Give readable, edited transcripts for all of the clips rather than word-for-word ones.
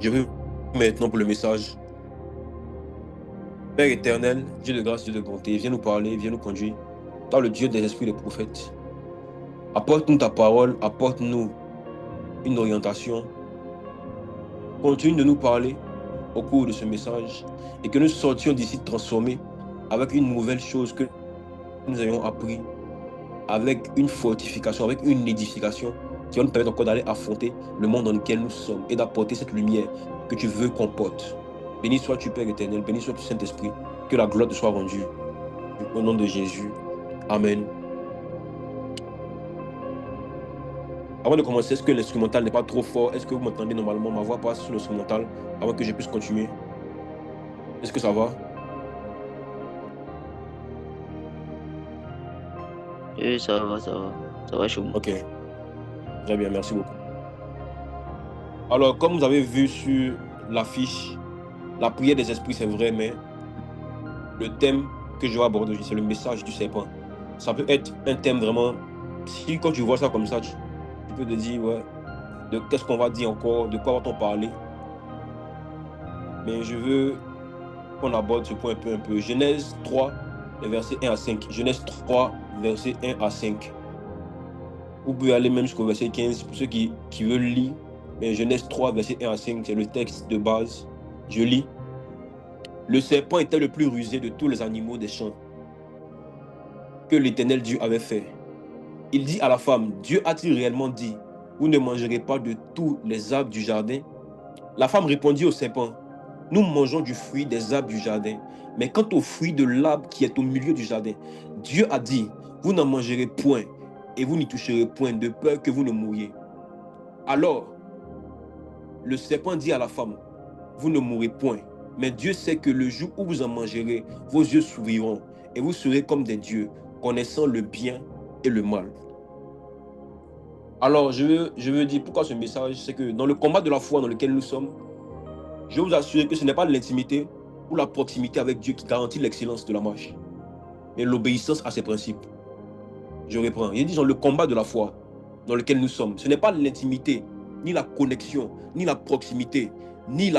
Je veux maintenant pour le message. Père éternel, Dieu de grâce, Dieu de bonté, viens nous parler, viens nous conduire. Toi, le Dieu des esprits des prophètes. Apporte-nous ta parole, apporte-nous une orientation. Continue de nous parler au cours de ce message et que nous sortions d'ici transformés avec une nouvelle chose que nous ayons appris, avec une fortification, avec une édification qui va nous permettre encore d'aller affronter le monde dans lequel nous sommes et d'apporter cette lumière que tu veux qu'on porte. Béni sois-tu, Père éternel, béni sois-tu, Saint-Esprit, que la gloire te soit rendue. Au nom de Jésus. Amen. Avant de commencer, est-ce que l'instrumental n'est pas trop fort? Est-ce que vous m'entendez normalement? Ma voix passe sur l'instrumental avant que je puisse continuer. Est-ce que ça va? Oui, ça va, ça va. Ça va chez moi. Ok, très bien, merci beaucoup. Alors, comme vous avez vu sur l'affiche, la prière des esprits, c'est vrai, mais le thème que je vais aborder aujourd'hui, c'est le message du serpent. Ça peut être un thème vraiment... Si quand tu vois ça comme ça, tu peux te dire, ouais, de qu'est-ce qu'on va dire encore, de quoi va-t-on parler? Mais je veux qu'on aborde ce point un peu. Genèse 3, versets 1 à 5. Genèse 3, versets 1 à 5. Vous pouvez aller même jusqu'au verset 15 pour ceux qui veulent lire. Mais Genèse 3, versets 1 à 5, c'est le texte de base. Je lis. Le serpent était le plus rusé de tous les animaux des champs que l'Éternel Dieu avait fait. Il dit à la femme, Dieu a-t-il réellement dit, vous ne mangerez pas de tous les arbres du jardin? La femme répondit au serpent, nous mangeons du fruit des arbres du jardin, mais quant au fruit de l'arbre qui est au milieu du jardin, Dieu a dit, vous n'en mangerez point, et vous n'y toucherez point, de peur que vous ne mouriez. Alors, le serpent dit à la femme, vous ne mourrez point, mais Dieu sait que le jour où vous en mangerez, vos yeux s'ouvriront, et vous serez comme des dieux, connaissant le bien et le mal. Alors, je veux dire pourquoi ce message, c'est que dans le combat de la foi dans lequel nous sommes, je vais vous assurer que ce n'est pas l'intimité ou la proximité avec Dieu qui garantit l'excellence de la marche, mais l'obéissance à ses principes. Je reprends. Il dit dans le combat de la foi dans lequel nous sommes, ce n'est pas l'intimité, ni la connexion, ni la proximité, ni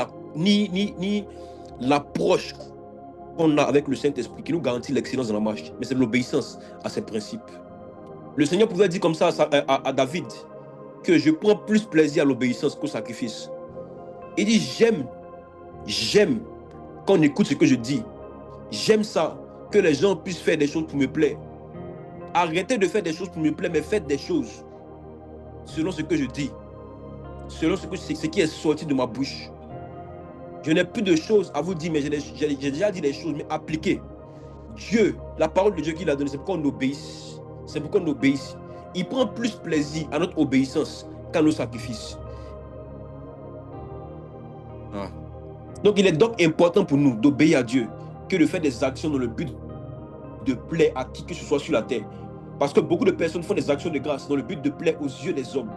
l'approche qu'on a avec le Saint-Esprit qui nous garantit l'excellence de la marche, mais c'est l'obéissance à ses principes. Le Seigneur pouvait dire comme ça à David que je prends plus plaisir à l'obéissance qu'au sacrifice. Il dit j'aime qu'on écoute ce que je dis. J'aime ça, que les gens puissent faire des choses pour me plaire. Arrêtez de faire des choses pour me plaire, mais faites des choses selon ce que je dis, selon ce qui est sorti de ma bouche. Je n'ai plus de choses à vous dire, mais j'ai déjà dit des choses, mais appliquez. Dieu, la parole de Dieu qu'il a donnée, c'est pourquoi on obéisse. C'est pourquoi on obéisse. Il prend plus plaisir à notre obéissance qu'à nos sacrifices. Ah. Donc, il est donc important pour nous d'obéir à Dieu que de faire des actions dans le but de plaire à qui que ce soit sur la terre. Parce que beaucoup de personnes font des actions de grâce dans le but de plaire aux yeux des hommes.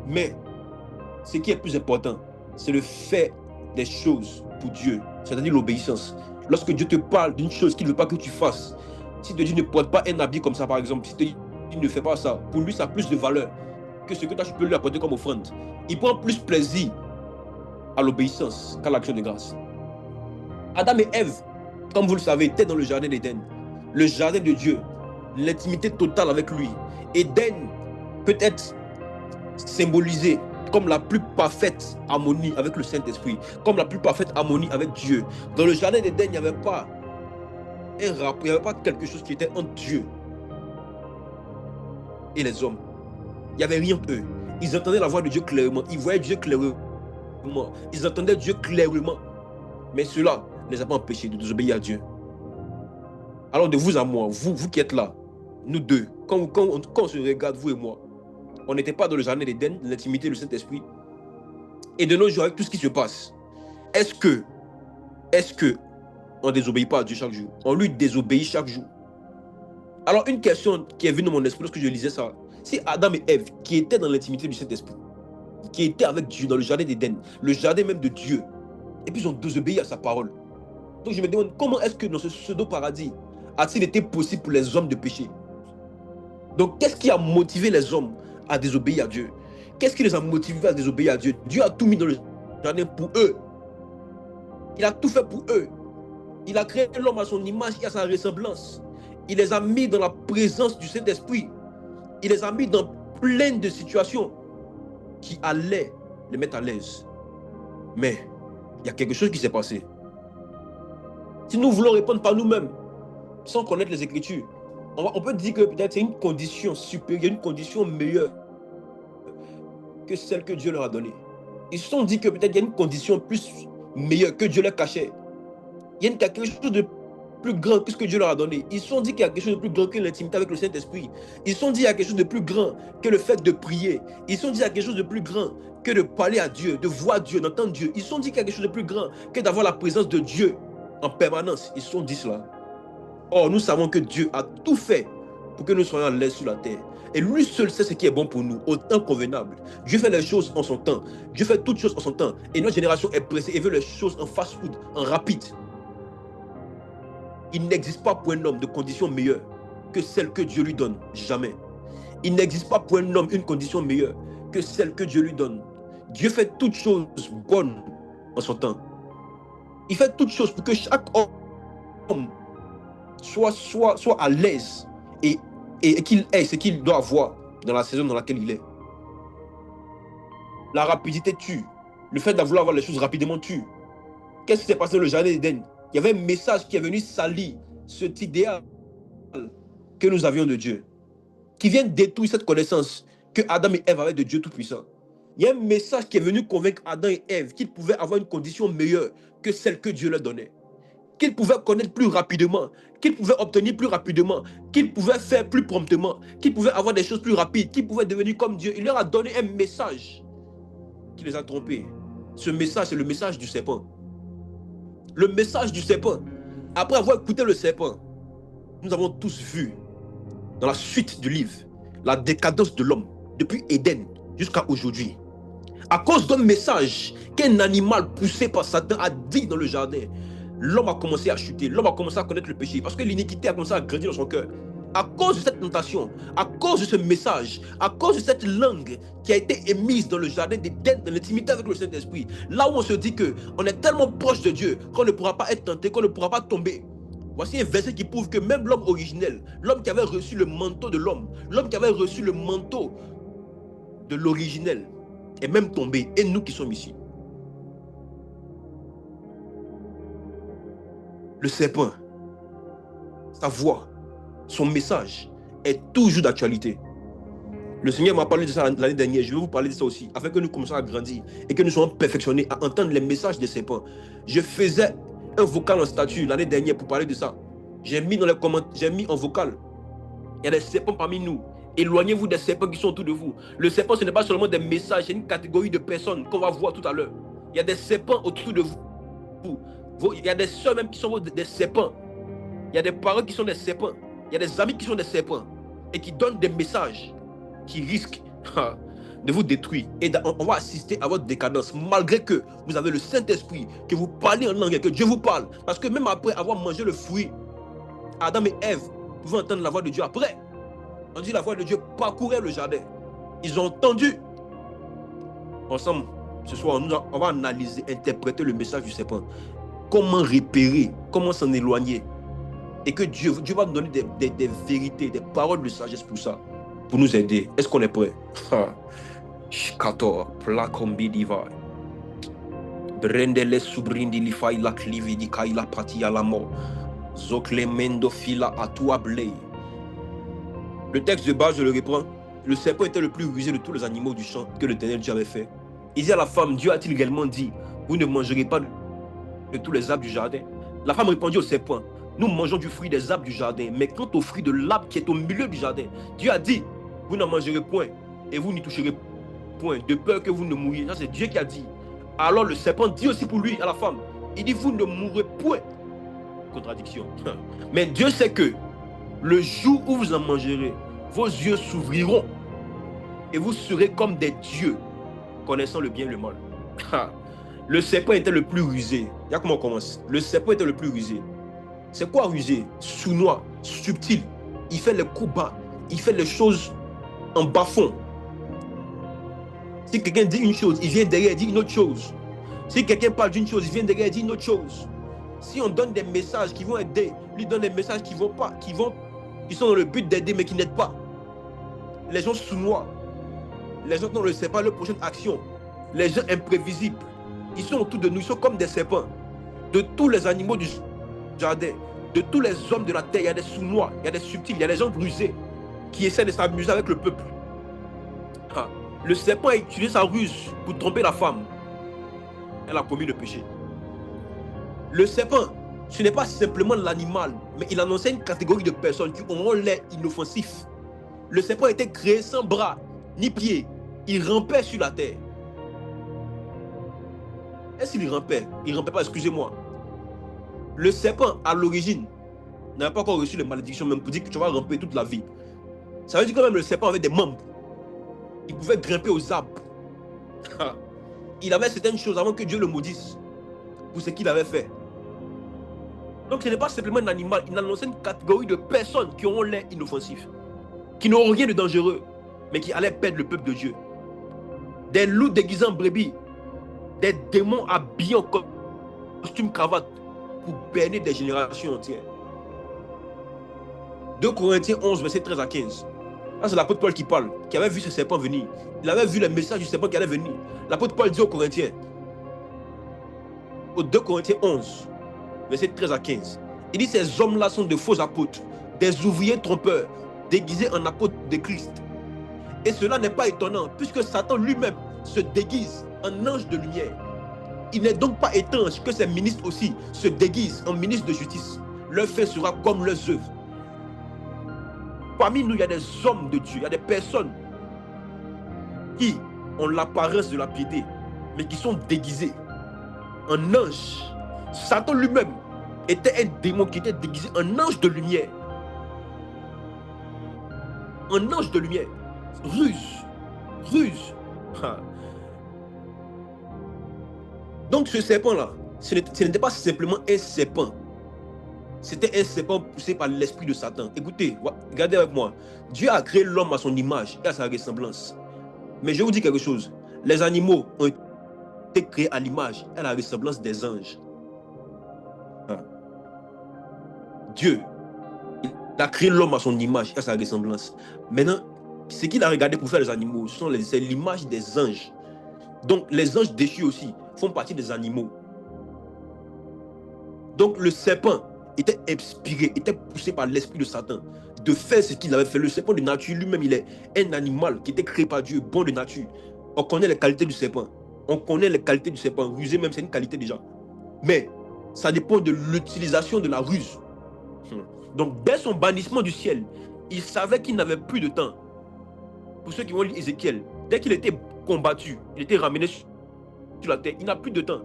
Mais ce qui est plus important, c'est de faire des choses pour Dieu, c'est-à-dire l'obéissance. Lorsque Dieu te parle d'une chose qu'il ne veut pas que tu fasses, si te dit ne porte pas un habit comme ça par exemple, si te dit ne fais pas ça, pour lui ça a plus de valeur que ce que toi tu peux lui apporter comme offrande. Il prend plus plaisir à l'obéissance qu'à l'action de grâce. Adam et Ève, comme vous le savez, étaient dans le jardin d'Éden, le jardin de Dieu, l'intimité totale avec lui. Éden peut être symbolisé comme la plus parfaite harmonie avec le Saint-Esprit, comme la plus parfaite harmonie avec Dieu. Dans le jardin d'Éden, il n'y avait pas un rapport, il n'y avait pas quelque chose qui était entre Dieu et les hommes. Il n'y avait rien eux. Ils entendaient la voix de Dieu clairement, ils voyaient Dieu clairement, ils entendaient Dieu clairement. Mais cela ne les a pas empêchés de désobéir à Dieu. Alors de vous à moi, vous qui êtes là, nous deux, quand on se regarde, vous et moi, on n'était pas dans le jardin d'Éden, l'intimité du Saint-Esprit. Et de nos jours, avec tout ce qui se passe, est-ce que on ne désobéit pas à Dieu chaque jour? On lui désobéit chaque jour. Alors une question qui est venue dans mon esprit lorsque je lisais ça, si Adam et Ève, qui étaient dans l'intimité du Saint-Esprit, qui étaient avec Dieu dans le jardin d'Éden, le jardin même de Dieu, et puis ils ont désobéi à sa parole. Donc je me demande, comment est-ce que dans ce pseudo-paradis a-t-il été possible pour les hommes de pécher? Donc qu'est-ce qui a motivé les hommes à désobéir à Dieu? Qu'est-ce qui les a motivés à désobéir à Dieu? Dieu a tout mis dans le jardin pour eux. Il a tout fait pour eux. Il a créé l'homme à son image et à sa ressemblance. Il les a mis dans la présence du Saint-Esprit. Il les a mis dans plein de situations qui allaient les mettre à l'aise. Mais il y a quelque chose qui s'est passé. Si nous voulons répondre par nous-mêmes, sans connaître les Écritures, on peut dire que peut-être c'est une condition supérieure, une condition meilleure que celle que Dieu leur a donnée. Ils se sont dit que peut-être il y a une condition plus meilleure que Dieu leur cachait. Il y a quelque chose de plus grand que ce que Dieu leur a donné. Ils se sont dit qu'il y a quelque chose de plus grand que l'intimité avec le Saint-Esprit. Ils se sont dit qu'il y a quelque chose de plus grand que le fait de prier. Ils se sont dit qu'il y a quelque chose de plus grand que de parler à Dieu, de voir Dieu, d'entendre Dieu. Ils se sont dit qu'il y a quelque chose de plus grand que d'avoir la présence de Dieu en permanence. Ils se sont dit cela. Or, nous savons que Dieu a tout fait pour que nous soyons à l'aise sur la terre. Et lui seul sait ce qui est bon pour nous, au temps convenable. Dieu fait les choses en son temps. Dieu fait toutes choses en son temps. Et notre génération est pressée et veut les choses en fast-food, en rapide. Il n'existe pas pour un homme de condition meilleure que celle que Dieu lui donne. Jamais. Il n'existe pas pour un homme une condition meilleure que celle que Dieu lui donne. Dieu fait toutes choses bonnes en son temps. Il fait toutes choses pour que chaque homme soit à l'aise et qu'il ait ce qu'il doit avoir dans la saison dans laquelle il est. La rapidité tue. Le fait de vouloir avoir les choses rapidement tue. Qu'est-ce qui s'est passé dans le jardin d'Éden? Il y avait un message qui est venu salir cet idéal que nous avions de Dieu, qui vient détruire cette connaissance que Adam et Ève avaient de Dieu Tout-Puissant. Il y a un message qui est venu convaincre Adam et Ève qu'ils pouvaient avoir une condition meilleure que celle que Dieu leur donnait, qu'ils pouvaient connaître plus rapidement, qu'ils pouvaient obtenir plus rapidement, qu'ils pouvaient faire plus promptement, qu'ils pouvaient avoir des choses plus rapides, qu'ils pouvaient devenir comme Dieu. Il leur a donné un message qui les a trompés. Ce message, c'est le message du serpent. Le message du serpent. Après avoir écouté le serpent, nous avons tous vu, dans la suite du livre, la décadence de l'homme, depuis Éden jusqu'à aujourd'hui. À cause d'un message qu'un animal poussé par Satan a dit dans le jardin, l'homme a commencé à chuter, l'homme a commencé à connaître le péché, parce que l'iniquité a commencé à grandir dans son cœur. À cause de cette tentation, à cause de ce message, à cause de cette langue qui a été émise dans le jardin d'Éden, dans l'intimité avec le Saint-Esprit, là où on se dit qu'on est tellement proche de Dieu qu'on ne pourra pas être tenté, qu'on ne pourra pas tomber. Voici un verset qui prouve que même l'homme originel, l'homme qui avait reçu le manteau de l'homme, l'homme qui avait reçu le manteau de l'originel, est même tombé, et nous qui sommes ici. Le serpent, sa voix, son message est toujours d'actualité. Le Seigneur m'a parlé de ça l'année dernière, je vais vous parler de ça aussi, afin que nous commencions à grandir et que nous soyons perfectionnés à entendre les messages des serpents. Je faisais un vocal en statut l'année dernière pour parler de ça. J'ai mis dans les commentaires, j'ai mis en vocal. Il y a des serpents parmi nous. Éloignez-vous des serpents qui sont autour de vous. Le serpent, ce n'est pas seulement des messages, c'est une catégorie de personnes qu'on va voir tout à l'heure. Il y a des serpents autour de vous. Il y a des soeurs même qui sont des serpents. Il y a des parents qui sont des serpents. Il y a des amis qui sont des serpents et qui donnent des messages qui risquent de vous détruire. Et on va assister à votre décadence, malgré que vous avez le Saint-Esprit, que vous parlez en langue et que Dieu vous parle. Parce que même après avoir mangé le fruit, Adam et Ève pouvaient entendre la voix de Dieu après. On dit la voix de Dieu parcourait le jardin. Ils ont entendu. Ensemble, ce soir, on va analyser, interpréter le message du serpent. Comment repérer, comment s'en éloigner. Et que Dieu va nous donner des vérités, des paroles de sagesse pour ça, pour nous aider. Est-ce qu'on est prêt? Shkator, plakombi divai. Brendele subrindi li fai la clivi di kai la pati à la mort. Zoklemendo fila à toi blé. Le texte de base, je le reprends. Le serpent était le plus rusé de tous les animaux du champ que l'Éternel Dieu avait fait. Il dit à la femme, Dieu a-t-il également dit, vous ne mangerez pas de tous les arbres du jardin? La femme répondit au serpent, nous mangeons du fruit des arbres du jardin, mais quant au fruit de l'arbre qui est au milieu du jardin, Dieu a dit, vous n'en mangerez point et vous n'y toucherez point, de peur que vous ne mouriez. Ça, c'est Dieu qui a dit. Alors le serpent dit aussi pour lui, à la femme, il dit, vous ne mourrez point. Contradiction. Mais Dieu sait que le jour où vous en mangerez, vos yeux s'ouvriront et vous serez comme des dieux, connaissant le bien et le mal. Le serpent était le plus rusé. Regarde comment on commence. Le serpent était le plus rusé. C'est quoi rusé? Sournois, subtil. Il fait les coups bas. Il fait les choses en bas-fond. Si quelqu'un dit une chose, il vient derrière et dit une autre chose. Si quelqu'un parle d'une chose, il vient derrière et dit une autre chose. Si on donne des messages qui vont aider, lui donne des messages qui sont dans le but d'aider mais qui n'aident pas. Les gens sous-noient. Les gens ne savent pas leur prochaine action. Les gens imprévisibles. Ils sont autour de nous, ils sont comme des serpents. De tous les animaux du jardin, de tous les hommes de la terre, il y a des sous-noix, il y a des subtils, il y a des gens rusés qui essaient de s'amuser avec le peuple. Ah. Le serpent a utilisé sa ruse pour tromper la femme. Elle a commis le péché. Le serpent, ce n'est pas simplement l'animal, mais il annonçait une catégorie de personnes qui auront l'air inoffensifs. Le serpent était créé sans bras ni pieds. Il rampait sur la terre. Est-ce qu'il rampait? Il ne rampait pas, excusez-moi. Le serpent, à l'origine, n'avait pas encore reçu les malédictions, même pour dire que tu vas ramper toute la vie. Ça veut dire quand même le serpent avait des membres. Il pouvait grimper aux arbres. Il avait certaines choses avant que Dieu le maudisse pour ce qu'il avait fait. Donc ce n'est pas simplement un animal, il annonçait une catégorie de personnes qui auront l'air inoffensifs, qui n'auront rien de dangereux, mais qui allaient perdre le peuple de Dieu. Des loups déguisés en brebis, des démons habillés en costume cravate pour berner des générations entières. 2 Corinthiens 11, verset 13 à 15. Là, c'est l'apôtre Paul qui parle, qui avait vu ce serpent venir. Il avait vu le message du serpent qui allait venir. L'apôtre Paul dit aux Corinthiens, au 2 Corinthiens 11, verset 13 à 15, il dit, ces hommes-là sont de faux apôtres, des ouvriers trompeurs, déguisés en apôtres de Christ. Et cela n'est pas étonnant, puisque Satan lui-même se déguise en ange de lumière. Il n'est donc pas étrange que ces ministres aussi se déguisent en ministres de justice. Leur fait sera comme leurs œuvres. Parmi nous, il y a des hommes de Dieu, il y a des personnes qui ont l'apparence de la piété, mais qui sont déguisés en ange. Satan lui-même était un démon qui était déguisé en ange de lumière. Un ange de lumière. Ruse. Donc ce serpent-là, ce n'était pas simplement un serpent. C'était un serpent poussé par l'esprit de Satan. Écoutez, regardez avec moi. Dieu a créé l'homme à son image et à sa ressemblance. Mais je vais vous dire quelque chose. Les animaux ont été créés à l'image et à la ressemblance des anges. Dieu, il a créé l'homme à son image et à sa ressemblance. Maintenant, ce qu'il a regardé pour faire les animaux, c'est l'image des anges. Donc les anges déchus aussi font partie des animaux. Donc le serpent était inspiré, était poussé par l'esprit de Satan de faire ce qu'il avait fait. Le serpent de nature lui-même, il est un animal qui était créé par Dieu, bon de nature. On connaît les qualités du serpent. On connaît les qualités du serpent. Ruser même, c'est une qualité déjà. Mais ça dépend de l'utilisation de la ruse. Donc dès son bannissement du ciel, il savait qu'il n'avait plus de temps. Pour ceux qui vont lire Ézéchiel, dès qu'il était combattu, il était ramené sur la terre, il n'a plus de temps.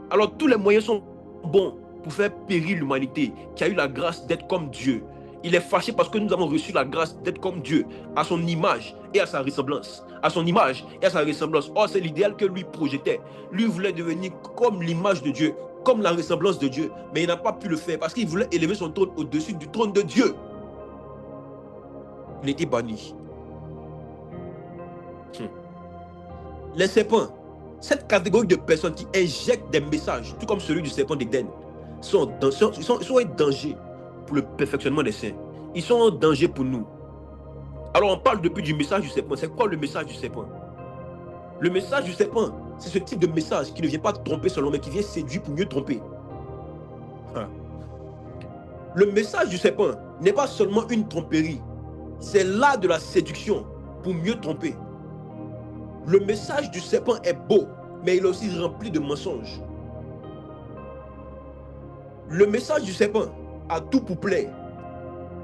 Alors tous les moyens sont bons pour faire périr l'humanité qui a eu la grâce d'être comme Dieu. Il est fâché parce que nous avons reçu la grâce d'être comme Dieu, à son image et à sa ressemblance. À son image et à sa ressemblance. Or, c'est l'idéal que lui projetait. Lui voulait devenir comme l'image de Dieu, comme la ressemblance de Dieu. Mais il n'a pas pu le faire parce qu'il voulait élever son trône au-dessus du trône de Dieu. Il était banni. Les serpents, cette catégorie de personnes qui injectent des messages, tout comme celui du serpent d'Éden, sont un danger pour le perfectionnement des saints. Ils sont un danger pour nous. Alors on parle depuis du message du serpent. C'est quoi le message du serpent? Le message du serpent, c'est ce type de message qui ne vient pas tromper seulement, mais qui vient séduire pour mieux tromper. Le message du serpent n'est pas seulement une tromperie, c'est l'art de la séduction pour mieux tromper. Le message du serpent est beau, mais il est aussi rempli de mensonges. Le message du serpent a tout pour plaire,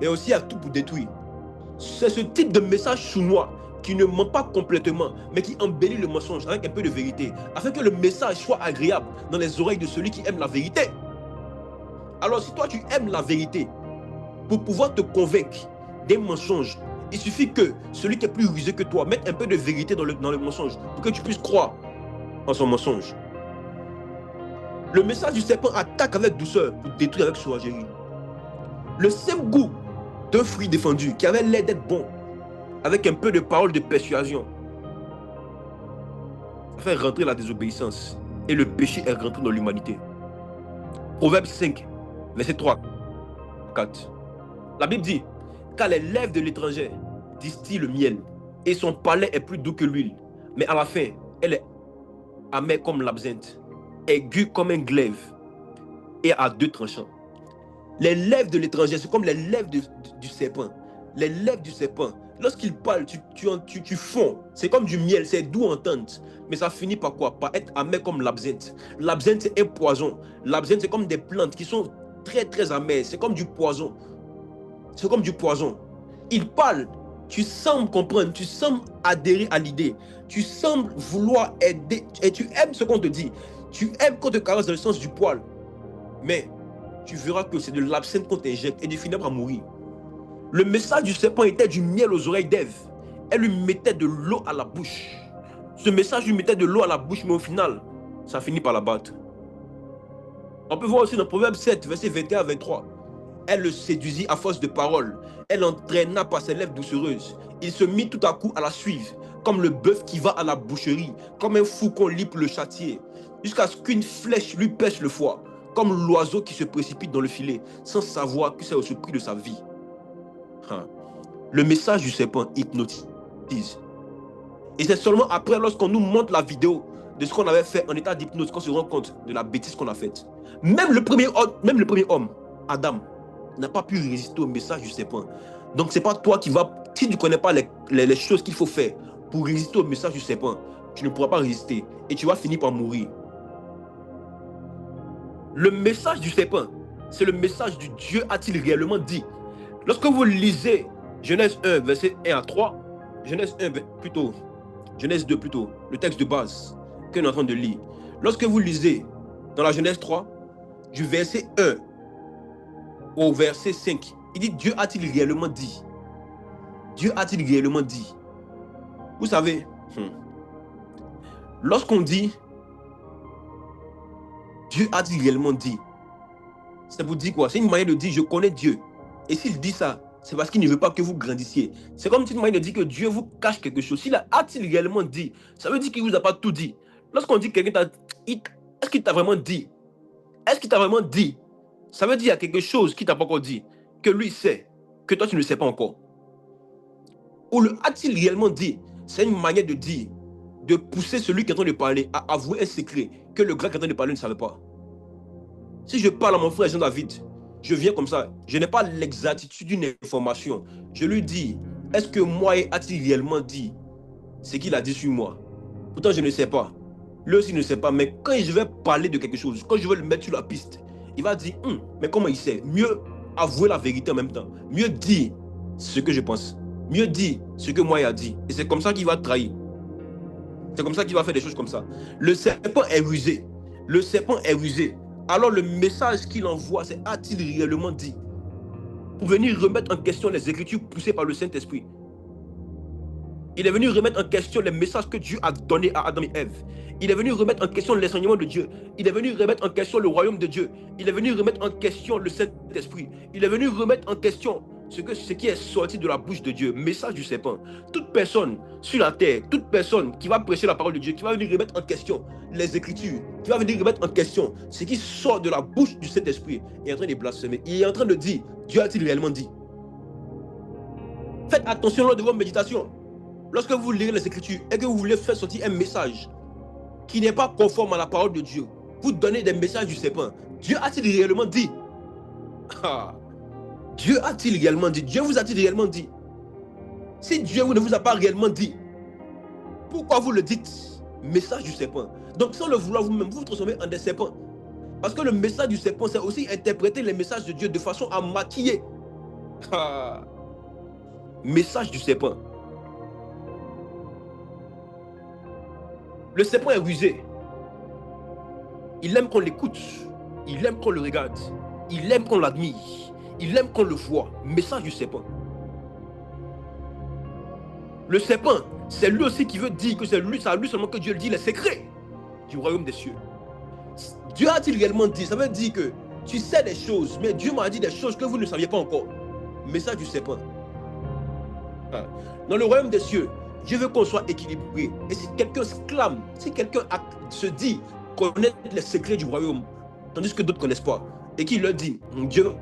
mais aussi a tout pour détruire. C'est ce type de message sournois qui ne ment pas complètement, mais qui embellit le mensonge avec un peu de vérité, afin que le message soit agréable dans les oreilles de celui qui aime la vérité. Alors si toi tu aimes la vérité, pour pouvoir te convaincre des mensonges, il suffit que celui qui est plus rusé que toi mette un peu de vérité dans le mensonge, pour que tu puisses croire en son mensonge. Le message du serpent attaque avec douceur pour détruire avec sauvagerie. Le simple goût d'un fruit défendu qui avait l'air d'être bon, avec un peu de parole de persuasion, fait rentrer la désobéissance et le péché est rentré dans l'humanité. Proverbe 5, verset 3, 4. La Bible dit, car les lèvres de l'étranger distillent le miel, et son palais est plus doux que l'huile. Mais à la fin, elle est amère comme l'absinthe, aiguë comme un glaive, et à deux tranchants. Les lèvres de l'étranger, c'est comme les lèvres du serpent. Les lèvres du serpent, lorsqu'il parle, tu fonds. C'est comme du miel, c'est doux en entente. Mais ça finit par quoi? Par être amer comme l'absinthe. L'absinthe, c'est un poison. L'absinthe, c'est comme des plantes qui sont très, très amères. C'est comme du poison. C'est comme du poison. Il parle, tu sembles comprendre, tu sembles adhérer à l'idée. Tu sembles vouloir aider. Et tu aimes ce qu'on te dit. Tu aimes qu'on te caresse dans le sens du poil. Mais tu verras que c'est de l'absinthe qu'on t'injecte et tu finis par mourir. Le message du serpent était du miel aux oreilles d'Ève. Elle lui mettait de l'eau à la bouche. Ce message lui mettait de l'eau à la bouche, mais au final, ça finit par la battre. On peut voir aussi dans Proverbe 7, verset 21 à 23. Elle le séduisit à force de paroles. Elle entraîna par ses lèvres doucereuses. Il se mit tout à coup à la suivre, comme le bœuf qui va à la boucherie, comme un faucon libre le châtier, jusqu'à ce qu'une flèche lui pêche le foie, comme l'oiseau qui se précipite dans le filet, sans savoir que c'est au prix de sa vie. Le message du serpent hypnotise. Et c'est seulement après, lorsqu'on nous montre la vidéo de ce qu'on avait fait en état d'hypnose, qu'on se rend compte de la bêtise qu'on a faite. Même le premier homme, Adam, n'a pas pu résister au message du serpent. Donc c'est pas toi qui vas, si tu ne connais pas les choses qu'il faut faire pour résister au message du serpent, tu ne pourras pas résister et tu vas finir par mourir. Le message du serpent, c'est le message du Dieu a-t-il réellement dit. Lorsque vous lisez Genèse 1, verset 1 à 3, Genèse 2 plutôt, le texte de base que nous sommes en train de lire. Lorsque vous lisez dans la Genèse 3, du verset 1 au verset 5, il dit Dieu a-t-il réellement dit. Dieu a-t-il réellement dit. Vous savez, lorsqu'on dit Dieu a-t-il réellement dit, ça vous dit quoi? C'est une manière de dire je connais Dieu. Et s'il dit ça, c'est parce qu'il ne veut pas que vous grandissiez. C'est comme une manière de dire que Dieu vous cache quelque chose. S'il a-t-il réellement dit, ça veut dire qu'il ne vous a pas tout dit. Lorsqu'on dit quelqu'un, est-ce qu'il t'a vraiment dit? Est-ce qu'il t'a vraiment dit? Ça veut dire qu'il y a quelque chose qu'il ne t'a pas encore dit, que lui sait, que toi tu ne sais pas encore. Ou le a-t-il réellement dit? C'est une manière de dire, de pousser celui qui est en train de parler à avouer un secret que le gars qui est en train de parler ne savait pas. Si je parle à mon frère Jean-David, je viens comme ça, je n'ai pas l'exactitude d'une information. Je lui dis, est-ce que moi a-t-il réellement dit ce qu'il a dit sur moi? Pourtant, je ne sais pas. Lui aussi ne sait pas, mais quand je vais parler de quelque chose, quand je vais le mettre sur la piste, il va dire, mais comment il sait? Mieux avouer la vérité en même temps. Mieux dire ce que je pense. Mieux dire ce que moi il a dit. Et c'est comme ça qu'il va trahir. C'est comme ça qu'il va faire des choses comme ça. Le serpent est rusé. Le serpent est rusé. Alors le message qu'il envoie, c'est a-t-il réellement dit? Pour venir remettre en question les écritures poussées par le Saint-Esprit. Il est venu remettre en question les messages que Dieu a donnés à Adam et Ève. Il est venu remettre en question l'enseignement de Dieu. Il est venu remettre en question le royaume de Dieu. Il est venu remettre en question le Saint-Esprit. Il est venu remettre en question ce qui est sorti de la bouche de Dieu. Message du serpent. Toute personne sur la terre, toute personne qui va prêcher la parole de Dieu, qui va venir remettre en question les Écritures, qui va venir remettre en question ce qui sort de la bouche du Saint-Esprit, est en train de blasphémer. Il est en train de dire, Dieu a-t-il réellement dit? Faites attention lors de vos méditations. Lorsque vous lirez les Écritures et que vous voulez faire sortir un message qui n'est pas conforme à la parole de Dieu, vous donnez des messages du serpent. Dieu a-t-il réellement dit? Dieu a-t-il réellement dit? Dieu vous a-t-il réellement dit? Si Dieu ne vous a pas réellement dit, pourquoi vous le dites? Message du serpent. Donc sans le vouloir vous-même, vous vous transformez en des serpents. Parce que le message du serpent, c'est aussi interpréter les messages de Dieu de façon à maquiller. Message du serpent. Le serpent est rusé. Il aime qu'on l'écoute. Il aime qu'on le regarde. Il aime qu'on l'admire. Il aime qu'on le voit. Message du serpent. Le serpent, c'est lui aussi qui veut dire que c'est lui seulement que Dieu le dit les secrets du royaume des cieux. Dieu a-t-il réellement dit? Ça veut dire que tu sais des choses, mais Dieu m'a dit des choses que vous ne saviez pas encore. Message du serpent. Dans le royaume des cieux, Dieu veut qu'on soit équilibré. Et si quelqu'un se clame, si quelqu'un se dit connaître les secrets du royaume, tandis que d'autres ne connaissent pas. Et qui leur dit, Dieu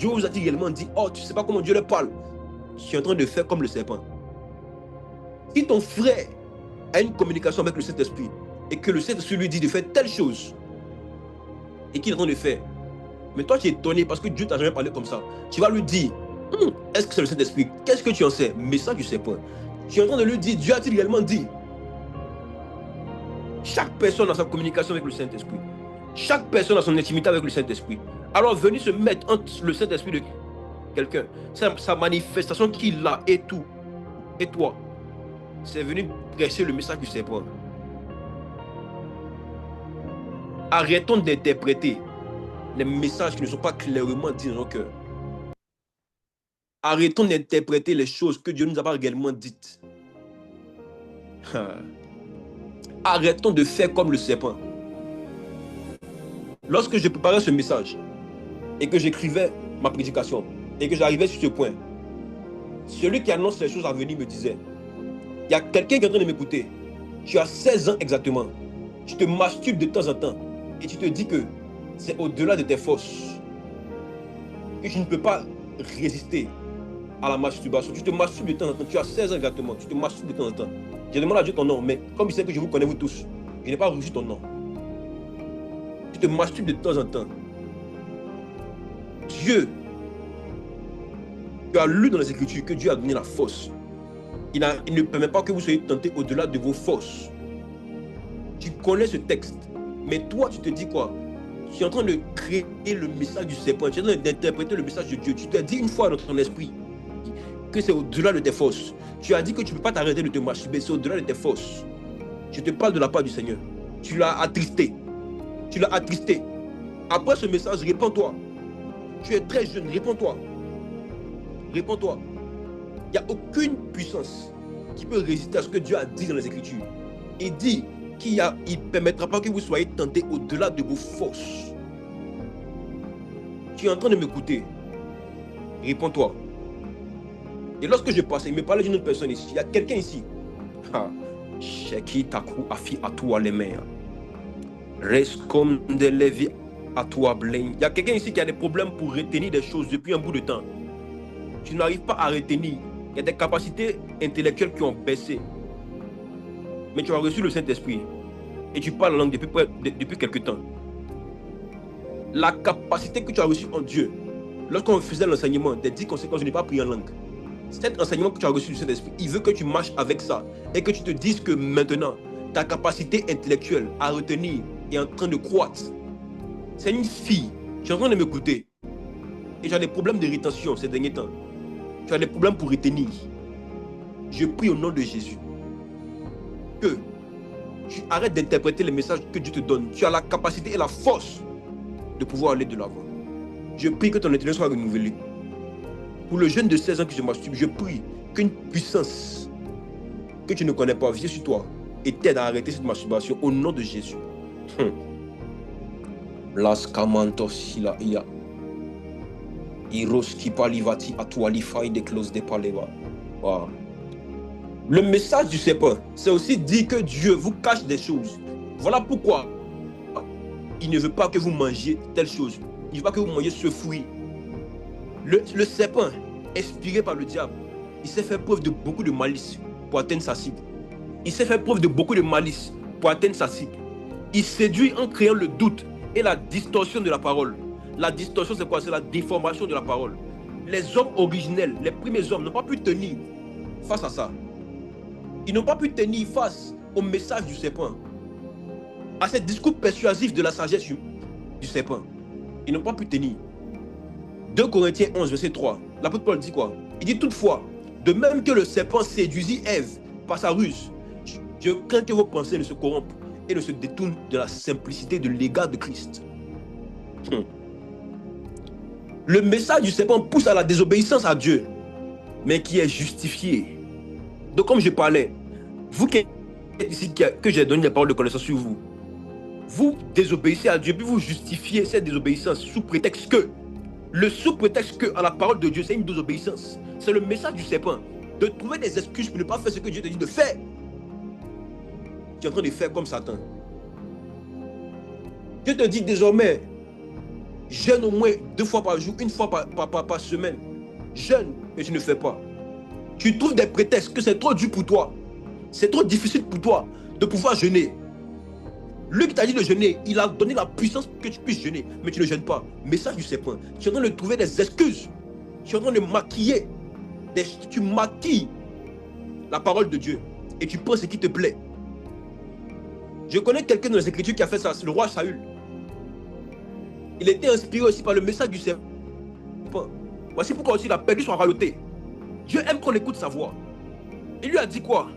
vous a-t-il réellement dit, oh, tu ne sais pas comment Dieu leur parle. Je suis en train de faire comme le serpent. Si ton frère a une communication avec le Saint-Esprit, et que le Saint-Esprit lui dit de faire telle chose, et qu'il est en train de faire, mais toi tu es étonné parce que Dieu t'a jamais parlé comme ça, tu vas lui dire, est-ce que c'est le Saint-Esprit? Qu'est-ce que tu en sais? Mais ça, tu ne sais pas. Tu es en train de lui dire, Dieu a-t-il réellement dit? Chaque personne a sa communication avec le Saint-Esprit. Chaque personne a son intimité avec le Saint-Esprit. Alors venir se mettre entre le Saint-Esprit de quelqu'un, sa manifestation qu'il a et tout, et toi, c'est venir prêcher le message du serpent. Arrêtons d'interpréter les messages qui ne sont pas clairement dits dans nos cœurs. Arrêtons d'interpréter les choses que Dieu nous a pas réellement dites. Arrêtons de faire comme le serpent. Lorsque je préparais ce message et que j'écrivais ma prédication et que j'arrivais sur ce point, celui qui annonce les choses à venir me disait, il y a quelqu'un qui est en train de m'écouter. Tu as 16 ans exactement. Tu te masturbes de temps en temps et tu te dis que c'est au-delà de tes forces, que tu ne peux pas résister à la masturbation. Tu te masturbes de temps en temps. Tu as 16 ans exactement. Tu te masturbes de temps en temps. Je demande à Dieu ton nom, mais comme il sait que je vous connais vous tous, je n'ai pas reçu ton nom. Tu te masturbes de temps en temps. Dieu, tu as lu dans les Écritures que Dieu a donné la force. Il ne permet pas que vous soyez tentés au-delà de vos forces. Tu connais ce texte, mais toi, tu te dis quoi? Tu es en train de créer le message du serpent. Tu es en train d'interpréter le message de Dieu. Tu t'es dit une fois dans ton esprit que c'est au-delà de tes forces. Tu as dit que tu ne peux pas t'arrêter de te masturber, c'est au-delà de tes forces. Je te parle de la part du Seigneur. Tu l'as attristé. Tu l'as attristé. Après ce message, réponds-toi. Tu es très jeune, réponds-toi. Réponds-toi. Il n'y a aucune puissance qui peut résister à ce que Dieu a dit dans les Écritures. Il dit qu'il ne permettra pas que vous soyez tentés au-delà de vos forces. Tu es en train de m'écouter. Réponds-toi. Et lorsque je passais, il me parlait d'une autre personne ici. Il y a quelqu'un ici. Sheki taku afi à toi les mains. Reste comme de levi à toi blême. Il y a quelqu'un ici qui a des problèmes pour retenir des choses depuis un bout de temps. Tu n'arrives pas à retenir. Il y a des capacités intellectuelles qui ont baissé. Mais tu as reçu le Saint-Esprit. Et tu parles en langue depuis quelque temps. La capacité que tu as reçue en Dieu, lorsqu'on faisait l'enseignement des 10 conséquences, je n'ai pas pris en langue. Cet enseignement que tu as reçu du Saint-Esprit, il veut que tu marches avec ça. Et que tu te dises que maintenant, ta capacité intellectuelle à retenir est en train de croître. C'est une fille. Tu es en train de m'écouter. Et tu as des problèmes de rétention ces derniers temps. Tu as des problèmes pour retenir. Je prie au nom de Jésus que tu arrêtes d'interpréter les messages que Dieu te donne. Tu as la capacité et la force de pouvoir aller de l'avant. Je prie que ton intelligence soit renouvelée. Pour le jeune de 16 ans que je masturbe, je prie qu'une puissance que tu ne connais pas vienne sur toi et t'aide à arrêter cette masturbation au nom de Jésus. Las kamantos sila iya. Iros ki palivati atualifai de close de paleva. Wow. Le message du serpent, c'est aussi dire que Dieu vous cache des choses. Voilà pourquoi il ne veut pas que vous mangiez telle chose. Il ne veut pas que vous mangiez ce fruit. Le serpent, inspiré par le diable, il s'est fait preuve de beaucoup de malice pour atteindre sa cible. Il s'est fait preuve de beaucoup de malice pour atteindre sa cible. Il séduit en créant le doute et la distorsion de la parole. La distorsion, c'est quoi? C'est la déformation de la parole. Les hommes originels, les premiers hommes, n'ont pas pu tenir face à ça. Ils n'ont pas pu tenir face au message du serpent, à ce discours persuasif de la sagesse du serpent. Ils n'ont pas pu tenir. 2 Corinthiens 11, verset 3. L'apôtre Paul dit quoi? Il dit toutefois, de même que le serpent séduisit Ève par sa ruse, je crains que vos pensées ne se corrompent et ne se détournent de la simplicité de l'égard de Christ. Le message du serpent pousse à la désobéissance à Dieu, mais qui est justifié. Donc comme je parlais, vous qui êtes ici, que j'ai donné les paroles de connaissance sur vous, vous désobéissez à Dieu, puis vous justifiez cette désobéissance sous prétexte que, le sous-prétexte que à la parole de Dieu, c'est une désobéissance. C'est le message du serpent, de trouver des excuses pour ne pas faire ce que Dieu te dit de faire. Tu es en train de faire comme Satan. Dieu te dit désormais, jeûne au moins 2 fois par jour, 1 fois par semaine. Jeûne, mais tu ne fais pas. Tu trouves des prétextes que c'est trop dur pour toi. C'est trop difficile pour toi de pouvoir jeûner. Lui qui t'a dit de jeûner, il a donné la puissance pour que tu puisses jeûner, mais tu ne jeûnes pas. Message du serpent. Tu es en train de trouver des excuses. Tu es en train de maquiller. Tu maquilles la parole de Dieu et tu prends ce qui te plaît. Je connais quelqu'un dans les Écritures qui a fait ça, c'est le roi Saül. Il était inspiré aussi par le message du serpent. Voici pourquoi aussi il a perdu son royauté. Dieu aime qu'on écoute sa voix. Il lui a dit quoi?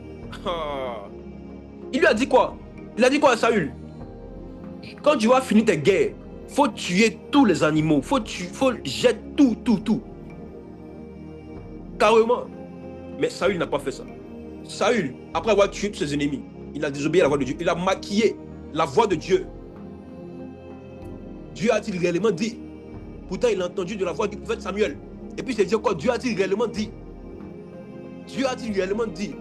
Il lui a dit quoi? Il a dit quoi à Saül? Quand tu vas finir tes guerres, il faut tuer tous les animaux. Faut jeter tout. Carrément. Mais Saül n'a pas fait ça. Saül, après avoir tué tous ses ennemis, il a désobéi à la voix de Dieu. Il a maquillé la voix de Dieu. Dieu a-t-il réellement dit? Pourtant, il a entendu de la voix du prophète Samuel. Et puis, il s'est dit encore, Dieu a-t-il réellement dit? Dieu a-t-il réellement dit?